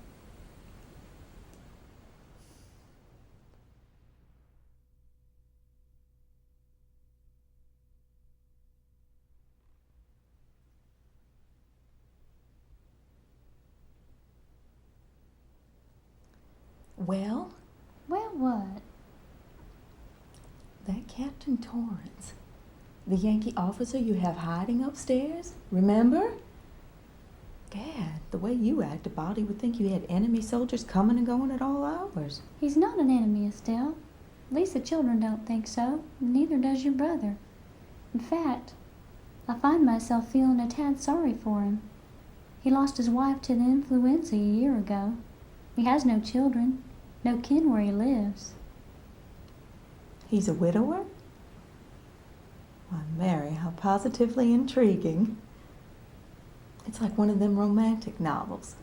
S14: Well?
S10: Well, what?
S14: That Captain Torrance, the Yankee officer you have hiding upstairs, remember? Gad, the way you act, a body would think you had enemy soldiers coming and going at all hours.
S10: He's not an enemy, Estelle. At least the children don't think so, and neither does your brother. In fact, I find myself feeling a tad sorry for him. He lost his wife to the influenza a year ago. He has no children, no kin where he lives.
S14: He's a widower? Why, Mary, how positively intriguing. It's like one of them romantic novels.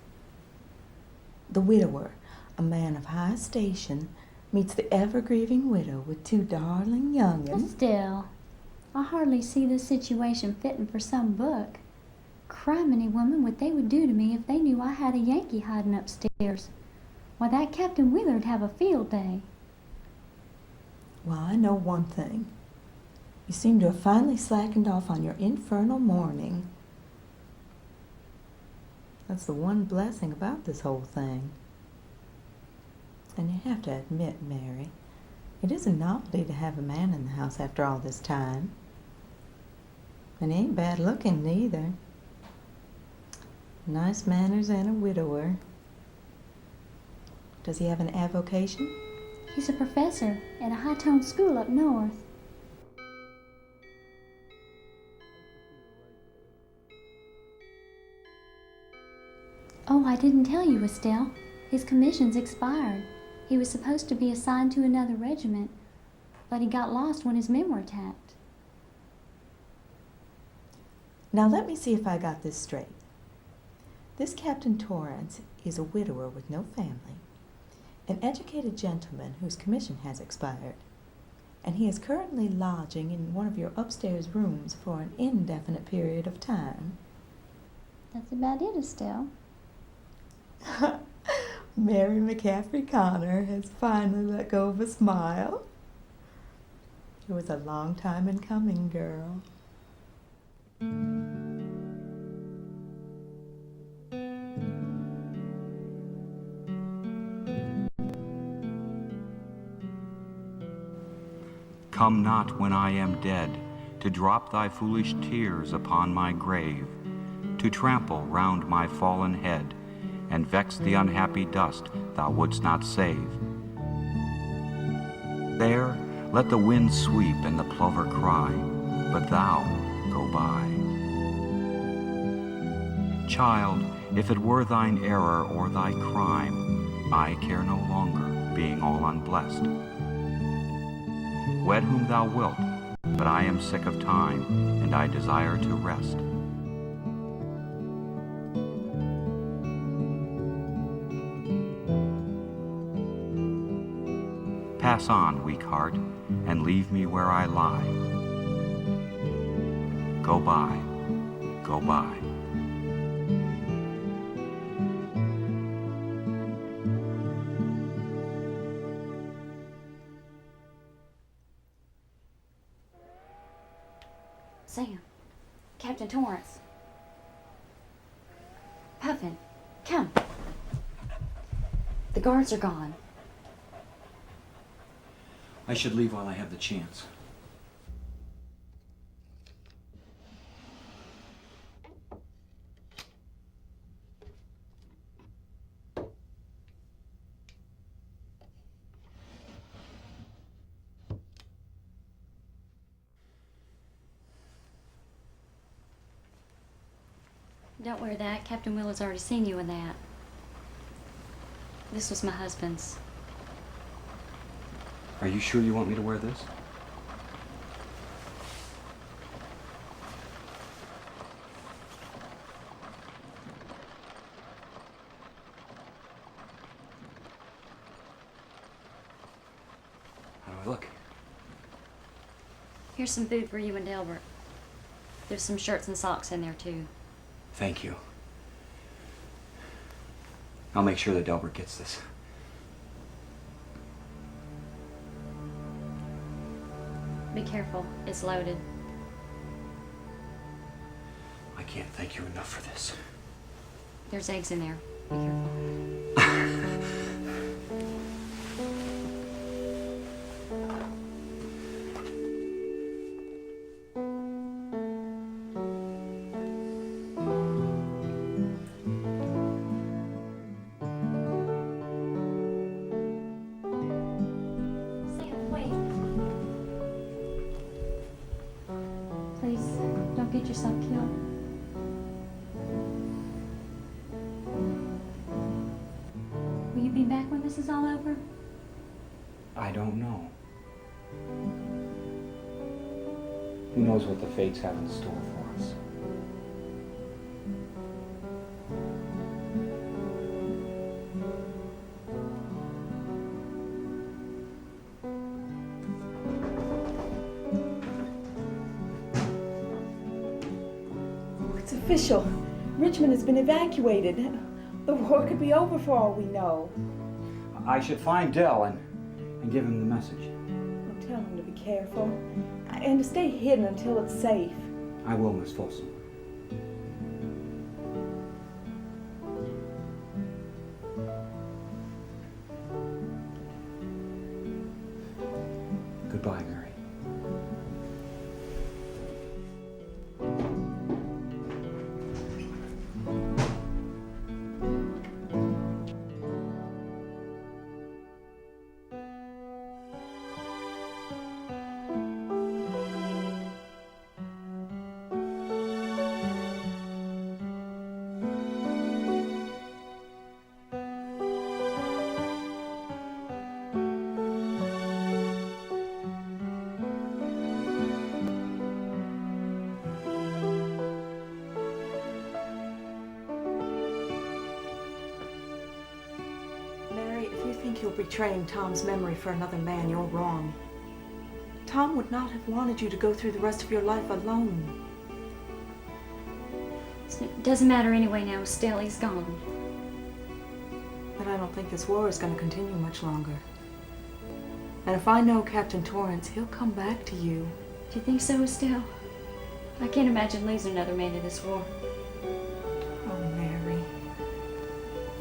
S14: The widower, a man of high station, meets the ever-grieving widow with 2 darling young'uns.
S10: Estelle, I hardly see this situation fitting for some book. Criminy woman, what they would do to me if they knew I had a Yankee hiding upstairs. Why, that Captain Wheeler'd have a field day.
S14: Well, I know one thing. You seem to have finally slackened off on your infernal mourning. That's the one blessing about this whole thing. And you have to admit, Mary, it is a novelty to have a man in the house after all this time. And he ain't bad looking neither. Nice manners and a widower. Does he have an avocation?
S10: He's a professor at a high-toned school up north. Oh, I didn't tell you, Estelle. His commission's expired. He was supposed to be assigned to another regiment, but he got lost when his men were attacked.
S14: Now let me see if I got this straight. This Captain Torrance is a widower with no family, an educated gentleman whose commission has expired, and he is currently lodging in one of your upstairs rooms for an indefinite period of time.
S10: That's about it, Estelle.
S14: Mary McCaffrey Connor has finally let go of a smile. It was a long time in coming, girl.
S3: Come not when I am dead, to drop thy foolish tears upon my grave, to trample round my fallen head, and vex the unhappy dust thou wouldst not save. There let the wind sweep and the plover cry, but thou go by. Child, if it were thine error or thy crime, I care no longer, being all unblessed. Wed whom thou wilt, but I am sick of time, and I desire to rest. Pass on, weak heart, and leave me where I lie. Go by, go by.
S11: Sam, Captain Torrance. Puffin, come. The guards are gone.
S3: I should leave while I have the chance.
S11: Don't wear that. Captain Willard's already seen you in that. This was my husband's.
S3: Are you sure you want me to wear this? How do I look?
S11: Here's some food for you and Delbert. There's some shirts and socks in there, too.
S3: Thank you. I'll make sure that Delbert gets this.
S11: Be careful. It's loaded.
S3: I can't thank you enough for this.
S11: There's eggs in there. Be careful. Get yourself killed. Will you be back when this is all over?
S3: I don't know. Who knows what the fates have in store for us?
S10: Official. Richmond has been evacuated. The war could be over for all we know.
S3: I should find Dell and give him the message.
S10: Well, tell him to be careful and to stay hidden until it's safe.
S3: I will, Miss Folsom. Goodbye, Mary.
S10: You're betraying Tom's memory for another man. You're wrong. Tom would not have wanted you to go through the rest of your life alone.
S11: It doesn't matter anyway now. Stelly's gone.
S10: But I don't think this war is going to continue much longer. And if I know Captain Torrance, he'll come back to you.
S11: Do you think so, Estelle? I can't imagine losing another man to this war.
S10: Oh, Mary.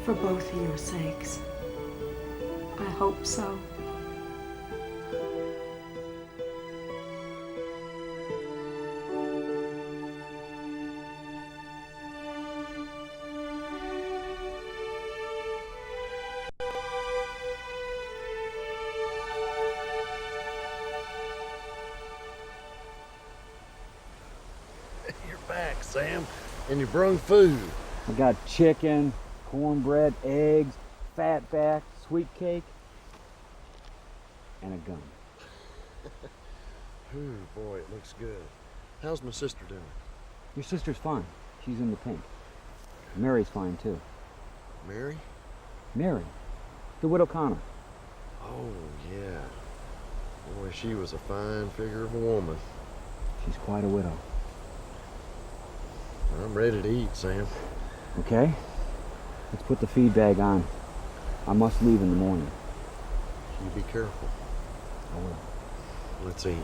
S10: For both of your sakes. I hope so.
S9: back, Sam. And you brung food.
S3: I got chicken, cornbread, eggs, fatback, sweet cake, and a gun.
S9: Ooh, boy, it looks good. How's my sister doing?
S3: Your sister's fine. She's in the pink. Mary's fine, too.
S9: Mary?
S3: Mary, the widow Connor.
S9: Oh, yeah. Boy, she was a fine figure of a woman.
S3: She's quite a widow.
S9: I'm ready to eat, Sam.
S3: Okay, let's put the feed bag on. I must leave in the morning.
S9: You be careful.
S3: I will.
S9: Let's eat.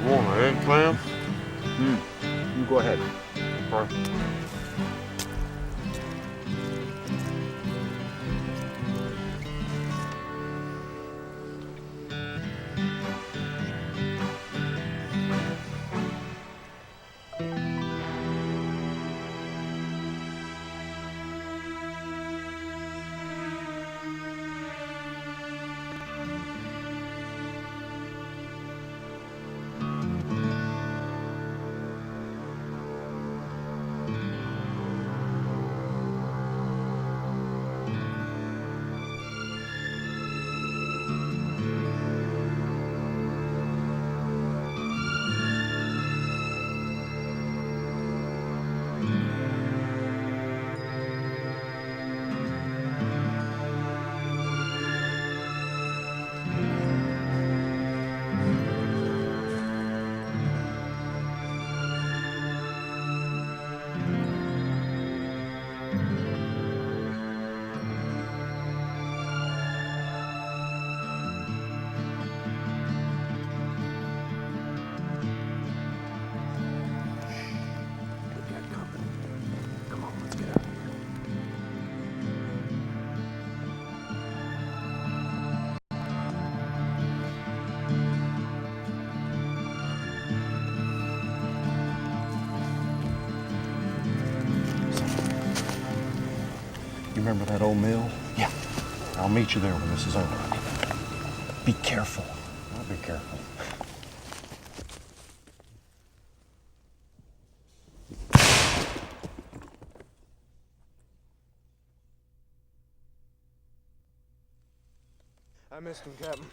S9: You want an egg clam?
S3: You go ahead.
S9: Okay. You remember that old mill? Yeah. I'll meet you there when this is over. Be careful. I'll be careful.
S12: I missed him, Captain.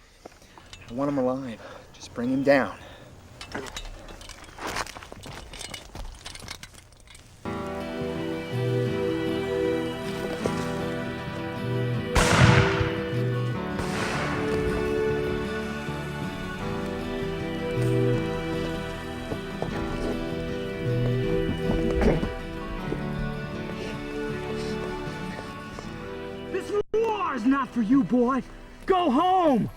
S15: I want him alive. Just bring him down.
S3: This war is not for you, boy. Go home!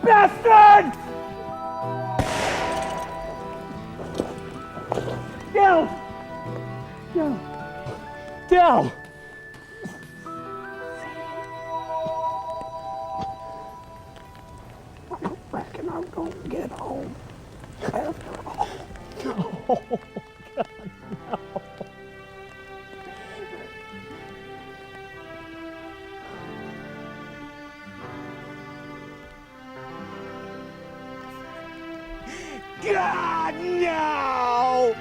S16: Bastard! Del! Del! I don't reckon I'm gonna get home after all. No, God, no. God, no!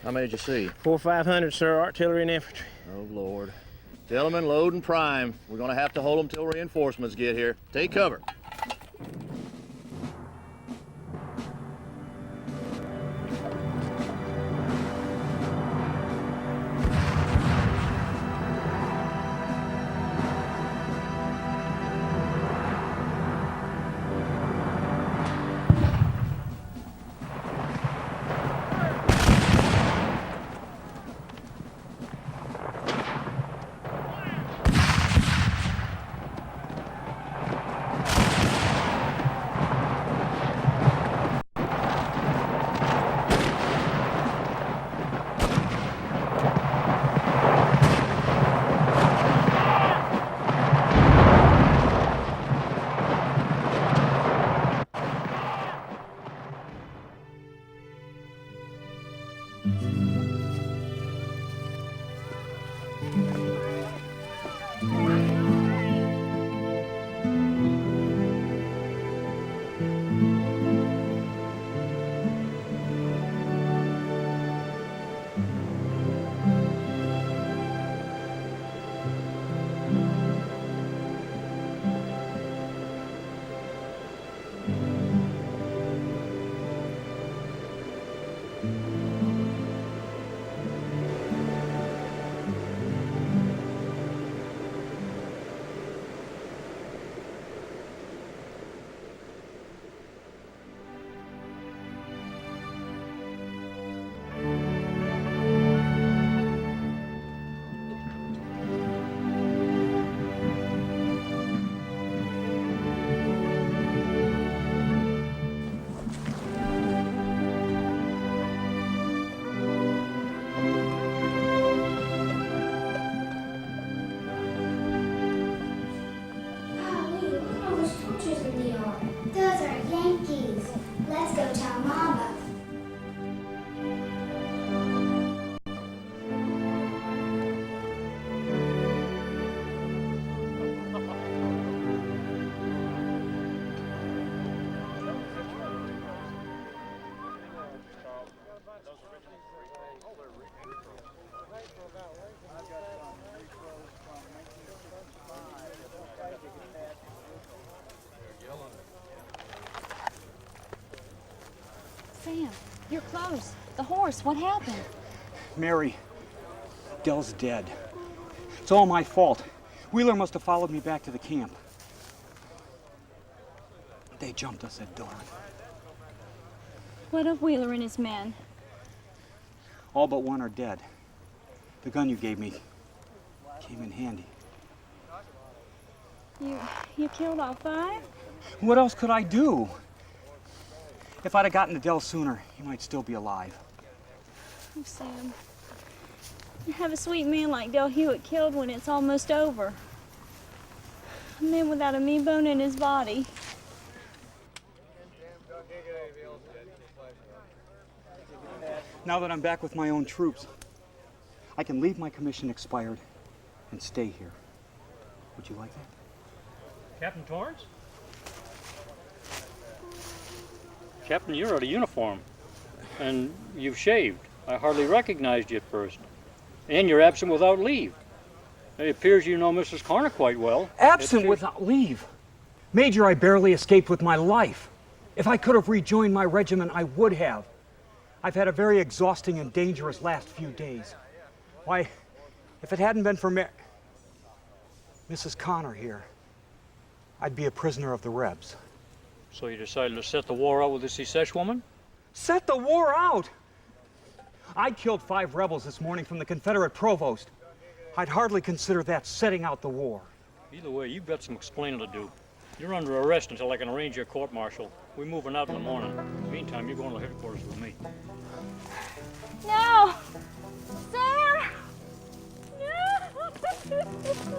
S17: How many did you see?
S18: 400 or 500, sir. Artillery and infantry.
S17: Oh, Lord. Gentlemen, load and prime. We're going to have to hold them till reinforcements get here. Take cover.
S11: Sam, your clothes, the horse, what happened?
S6: Mary, Dell's dead. It's all my fault. Wheeler must have followed me back to the camp. They jumped us at dawn.
S11: What of Wheeler and his men?
S6: All but one are dead. The gun you gave me came in handy.
S11: You killed all 5?
S6: What else could I do? If I'd have gotten to Dell sooner, he might still be alive.
S11: Oh, Sam. You have a sweet man like Del Hewitt killed when it's almost over. A man without a mean bone in his body.
S6: Now that I'm back with my own troops, I can leave my commission expired and stay here. Would you like that?
S19: Captain Torrance? Captain, you're out of uniform, and you've shaved. I hardly recognized you at first. And you're absent without leave. It appears you know Mrs. Carter quite well.
S6: Absent without leave? Major, I barely escaped with my life. If I could have rejoined my regiment, I would have. I've had a very exhausting and dangerous last few days. Why, if it hadn't been for Mrs. Connor here, I'd be a prisoner of the Rebs.
S19: So you decided to set the war out with the Secesh woman?
S6: Set the war out? I killed 5 rebels this morning from the Confederate provost. I'd hardly consider that setting out the war.
S19: Either way, you've got some explaining to do. You're under arrest until I can arrange your court-martial. We're moving out in the morning. Meantime, you're going to headquarters with me.
S11: No! Sam! No!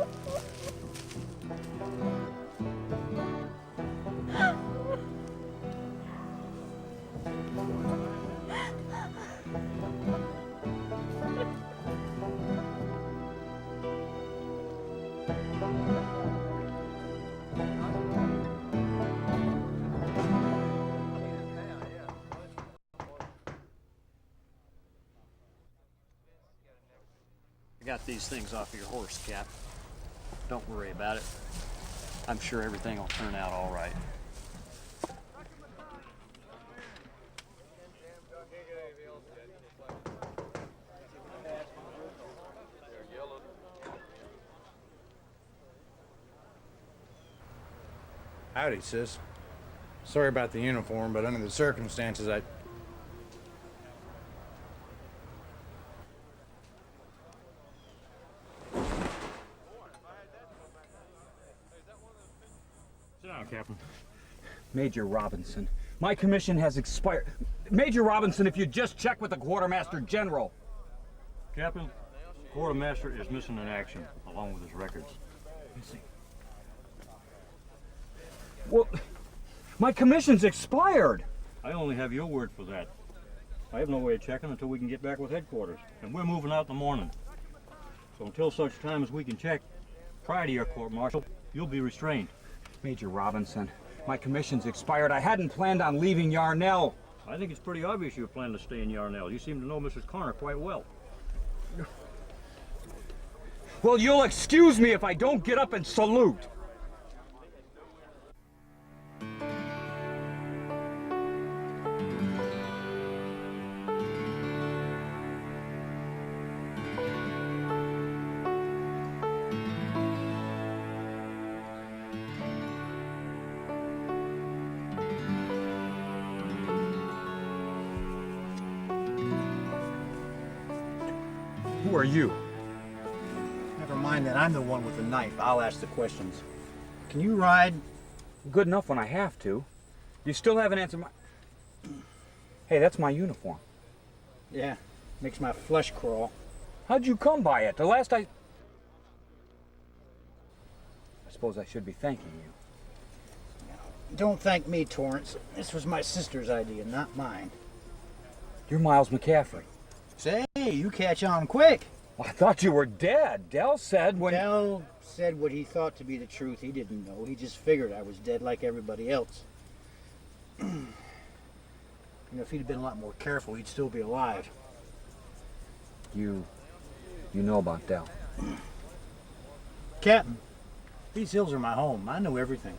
S19: got these things off of your horse, Cap. Don't worry about it. I'm sure everything will turn out all right.
S20: Howdy, sis. Sorry about the uniform, but under the circumstances, I...
S19: Sit down, Captain.
S6: Major Robinson, my commission has expired. Major Robinson, if you just check with the Quartermaster General.
S19: Captain, Quartermaster is missing in action, along with his records.
S6: Missing? Well, my commission's expired.
S19: I only have your word for that. I have no way of checking until we can get back with headquarters, and we're moving out in the morning. So until such time as we can check, prior to your court-martial, you'll be restrained.
S6: Major Robinson, my commission's expired. I hadn't planned on leaving Yarnell.
S19: I think it's pretty obvious you plan to stay in Yarnell. You seem to know Mrs. Connor quite well.
S6: Well, you'll excuse me if I don't get up and salute. Who are you?
S5: Never mind that. I'm the one with the knife. I'll ask the questions. Can you ride?
S6: Good enough when I have to. You still haven't answered my... Hey, that's my uniform.
S5: Yeah, makes my flesh crawl.
S6: How'd you come by it? The last I suppose I should be thanking you.
S5: Don't thank me, Torrance. This was my sister's idea, not mine.
S6: You're Miles McCaffrey.
S5: Say, you catch on quick.
S6: I thought you were dead. Dell said when...
S5: Dell said what he thought to be the truth. He didn't know. He just figured I was dead like everybody else. You know, if he'd have been a lot more careful, he'd still be alive.
S6: You know about Dell.
S5: Captain, these hills are my home. I know everything.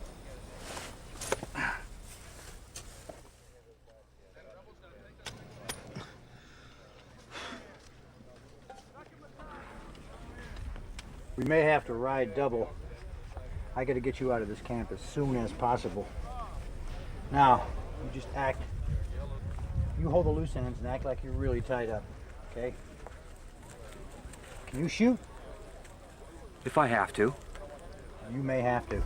S5: We may have to ride double. I gotta get you out of this camp as soon as possible. Now, you just act. You hold the loose ends and act like you're really tied up, okay? Can you shoot?
S6: If I have to.
S5: You may have to.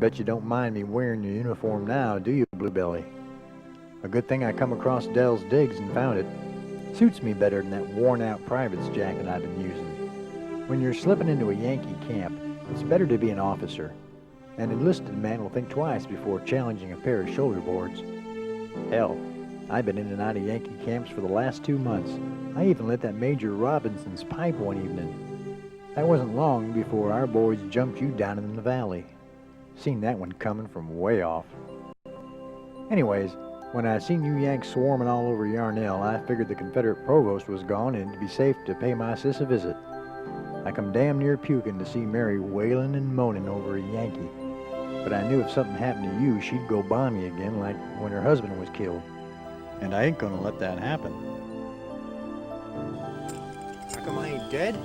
S5: Bet you don't mind me wearing your uniform now, do you, Bluebelly? A good thing I come across Dell's digs and found it. Suits me better than that worn-out private's jacket I've been using. When you're slipping into a Yankee camp, it's better to be an officer. An enlisted man will think twice before challenging a pair of shoulder boards. Hell, I've been in and out of Yankee camps for the last 2 months. I even lit that Major Robinson's pipe one evening. That wasn't long before our boys jumped you down in the valley. Seen that one coming from way off. Anyways, when I seen you Yanks swarming all over Yarnell, I figured the Confederate provost was gone and it'd be safe to pay my sis a visit. I come damn near puking to see Mary wailing and moaning over a Yankee. But I knew if something happened to you, she'd go balmy again like when her husband was killed. And I ain't gonna let that happen. How come I ain't dead?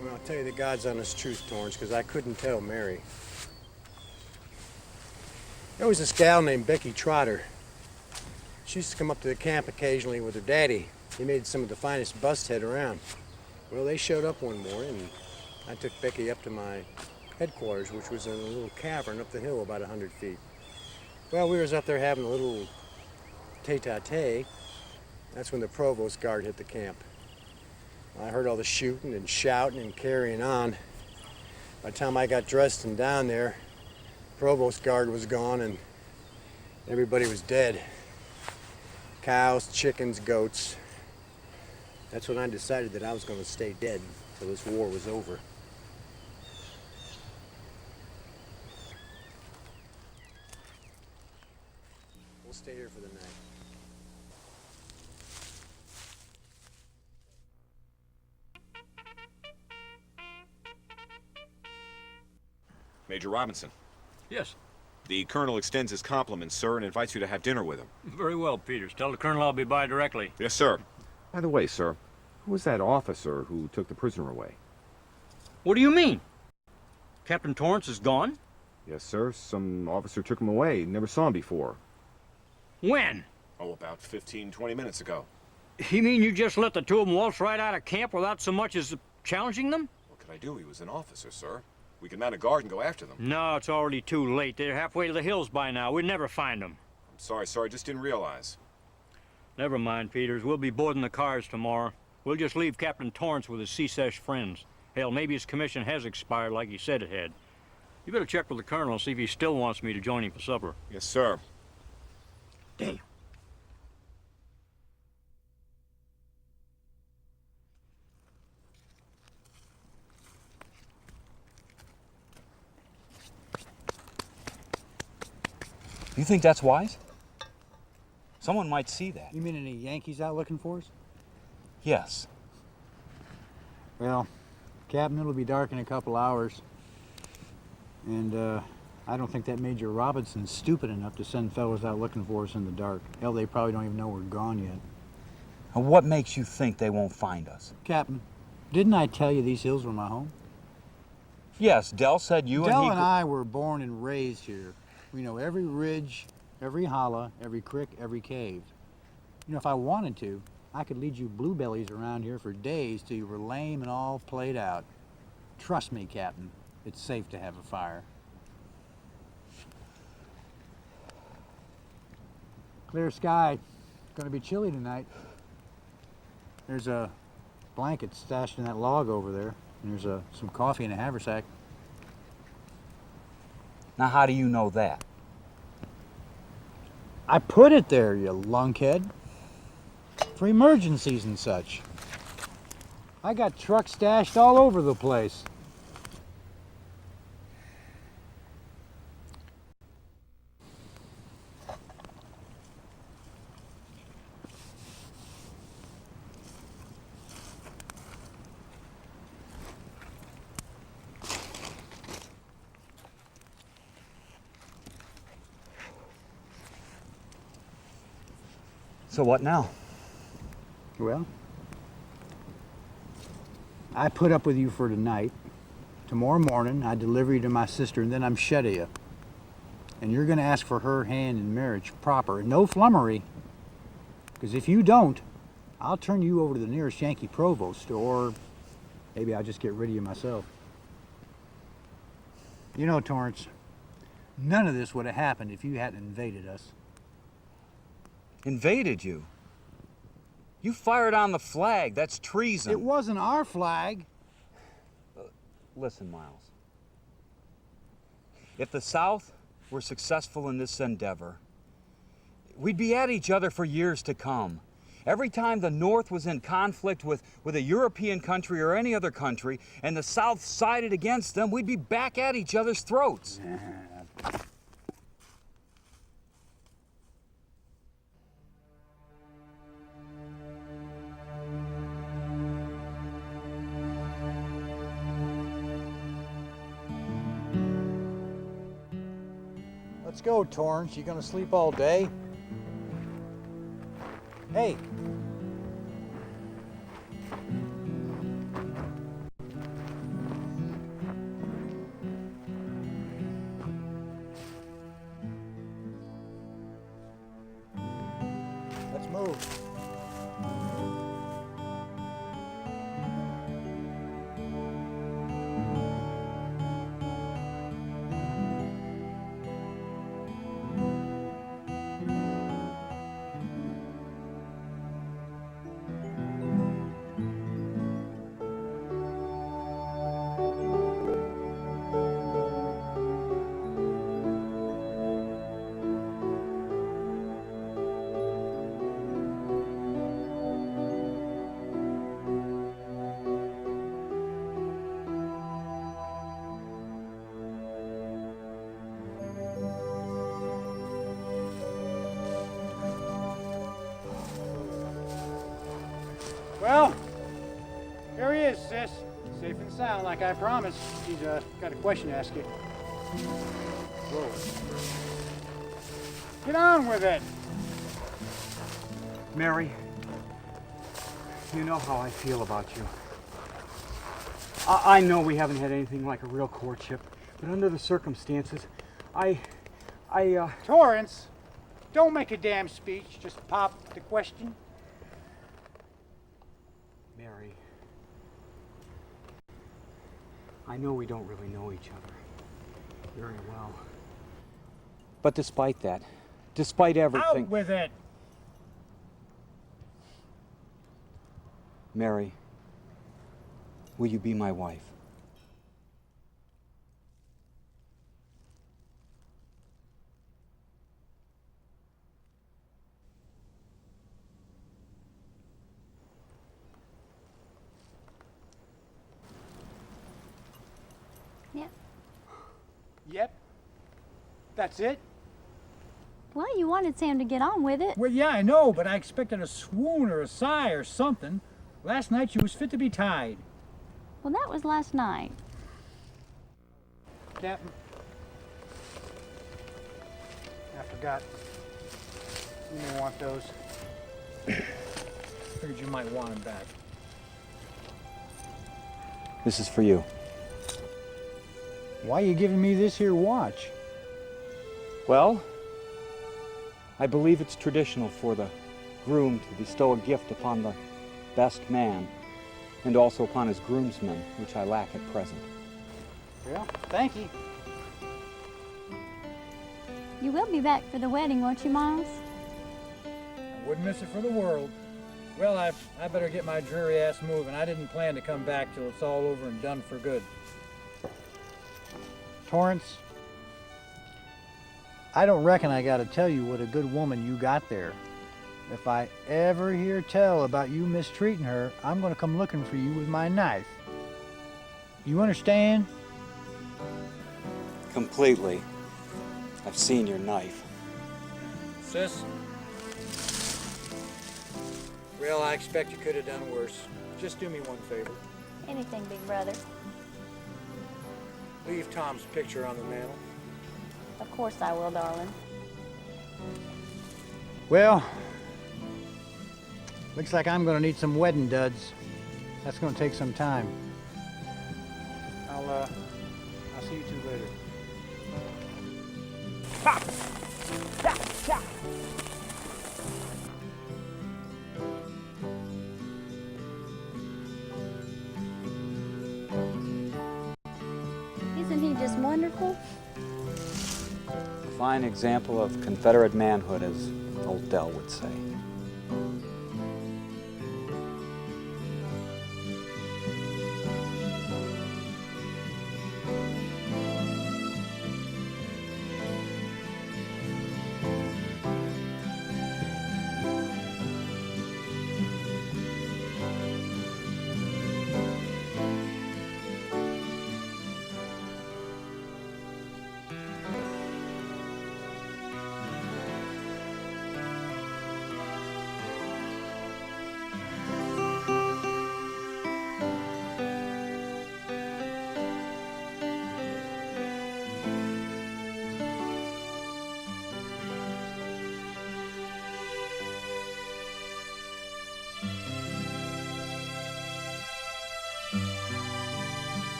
S5: Well, I'll tell you the God's honest truth, Torrance, because I couldn't tell Mary. There was this gal named Becky Trotter. She used to come up to the camp occasionally with her daddy. He made some of the finest bust head around. Well, they showed up one morning, and I took Becky up to my headquarters, which was in a little cavern up the hill about 100 feet. Well, we was up there having a little tete-a-tete. That's when the provost guard hit the camp. I heard all the shooting and shouting and carrying on. By the time I got dressed and down there, provost guard was gone and everybody was dead. Cows, chickens, goats. That's when I decided that I was going to stay dead till this war was over. We'll stay here for the night.
S21: Major Robinson.
S19: Yes.
S21: The Colonel extends his compliments, sir, and invites you to have dinner with him.
S19: Very well, Peters. Tell the Colonel I'll be by directly.
S21: Yes, sir.
S1: By the way, sir, who was that officer who took the prisoner away?
S19: What do you mean? Captain Torrance is gone?
S1: Yes, sir. Some officer took him away. Never saw him before.
S19: When?
S21: Oh, about 15, 20 minutes ago.
S19: You mean you just let the two of them waltz right out of camp without so much as challenging them?
S21: What could I do? He was an officer, sir. We could mount a guard and go after them.
S19: No, it's already too late. They're halfway to the hills by now. We'd never find them.
S21: I'm sorry, sir. I just didn't realize.
S19: Never mind, Peters. We'll be boarding the cars tomorrow. We'll just leave Captain Torrance with his Seasesh friends. Hell, maybe his commission has expired like he said it had. You better check with the Colonel and see if he still wants me to join him for supper.
S21: Yes, sir.
S19: Damn.
S3: You think that's wise? Someone might see that.
S5: You mean any Yankees out looking for us?
S3: Yes.
S5: Well, Captain, it'll be dark in a couple hours. And I don't think that Major Robinson's stupid enough to send fellows out looking for us in the dark. Hell, they probably don't even know we're gone yet.
S3: And what makes you think they won't find us?
S5: Captain, didn't I tell you these hills were my home?
S3: Yes, Dell said you
S5: Dell and I were born and raised here. We know every ridge, every hollow, every creek, every cave. You know, if I wanted to, I could lead you bluebellies around here for days till you were lame and all played out. Trust me, Captain, it's safe to have a fire. Clear sky. It's gonna be chilly tonight. There's a blanket stashed in that log over there, and there's some coffee in a haversack.
S3: Now, how do you know that?
S5: I put it there, you lunkhead. For emergencies and such. I got trucks stashed all over the place.
S3: So what now?
S5: Well, I put up with you for tonight. Tomorrow morning, I deliver you to my sister, and then I'm shed of you. And you're going to ask for her hand in marriage proper, no flummery. Because if you don't, I'll turn you over to the nearest Yankee provost, or maybe I'll just get rid of you myself. You know, Torrance, none of this would have happened if you hadn't invaded us.
S3: Invaded you? You fired on the flag. That's treason.
S5: It wasn't our flag.
S3: Listen, Miles. If the South were successful in this endeavor, we'd be at each other for years to come. Every time the North was in conflict with a European country or any other country, and the South sided against them, we'd be back at each other's throats.
S5: Let's go, Torrance. You gonna sleep all day? Hey. Let's move.
S7: Well, here he is, sis. Safe and sound, like I promised. He's got a question to ask you. Whoa. Get on with it.
S6: Mary, you know how I feel about you. I know we haven't had anything like a real courtship, but under the circumstances,
S7: Torrance, don't make a damn speech. Just pop the question.
S6: Mary, I know we don't really know each other very well. But despite that, despite everything...
S7: Out with it!
S6: Mary, will you be my wife?
S11: Yep.
S7: Yep. That's it?
S11: Well, you wanted Sam to get on with it.
S7: Well, yeah, I know, but I expected a swoon or a sigh or something. Last night she was fit to be tied.
S11: Well, that was last night.
S7: Captain. I forgot. You may want those. Figured you might want them back.
S6: This is for you.
S7: Why are you giving me this here watch?
S6: Well, I believe it's traditional for the groom to bestow a gift upon the best man and also upon his groomsmen, which I lack at present.
S7: Well, thank you.
S11: You will be back for the wedding, won't you, Miles?
S7: I wouldn't miss it for the world. Well, I better get my dreary ass moving. I didn't plan to come back till it's all over and done for good.
S5: Torrance, I don't reckon I gotta tell you what a good woman you got there. If I ever hear tell about you mistreating her, I'm gonna come looking for you with my knife. You understand?
S6: Completely. I've seen your knife.
S5: Sis? Well, I expect you could have done worse. Just do me one favor.
S11: Anything, big brother.
S5: Leave Tom's picture on the mantel.
S11: Of course I will, darling.
S5: Well, looks like I'm gonna need some wedding duds. That's gonna take some time.
S7: I'll see you two later.
S16: Ha! Ya! Ya!
S11: Isn't he just wonderful?
S6: A fine example of Confederate manhood, as old Dell would say.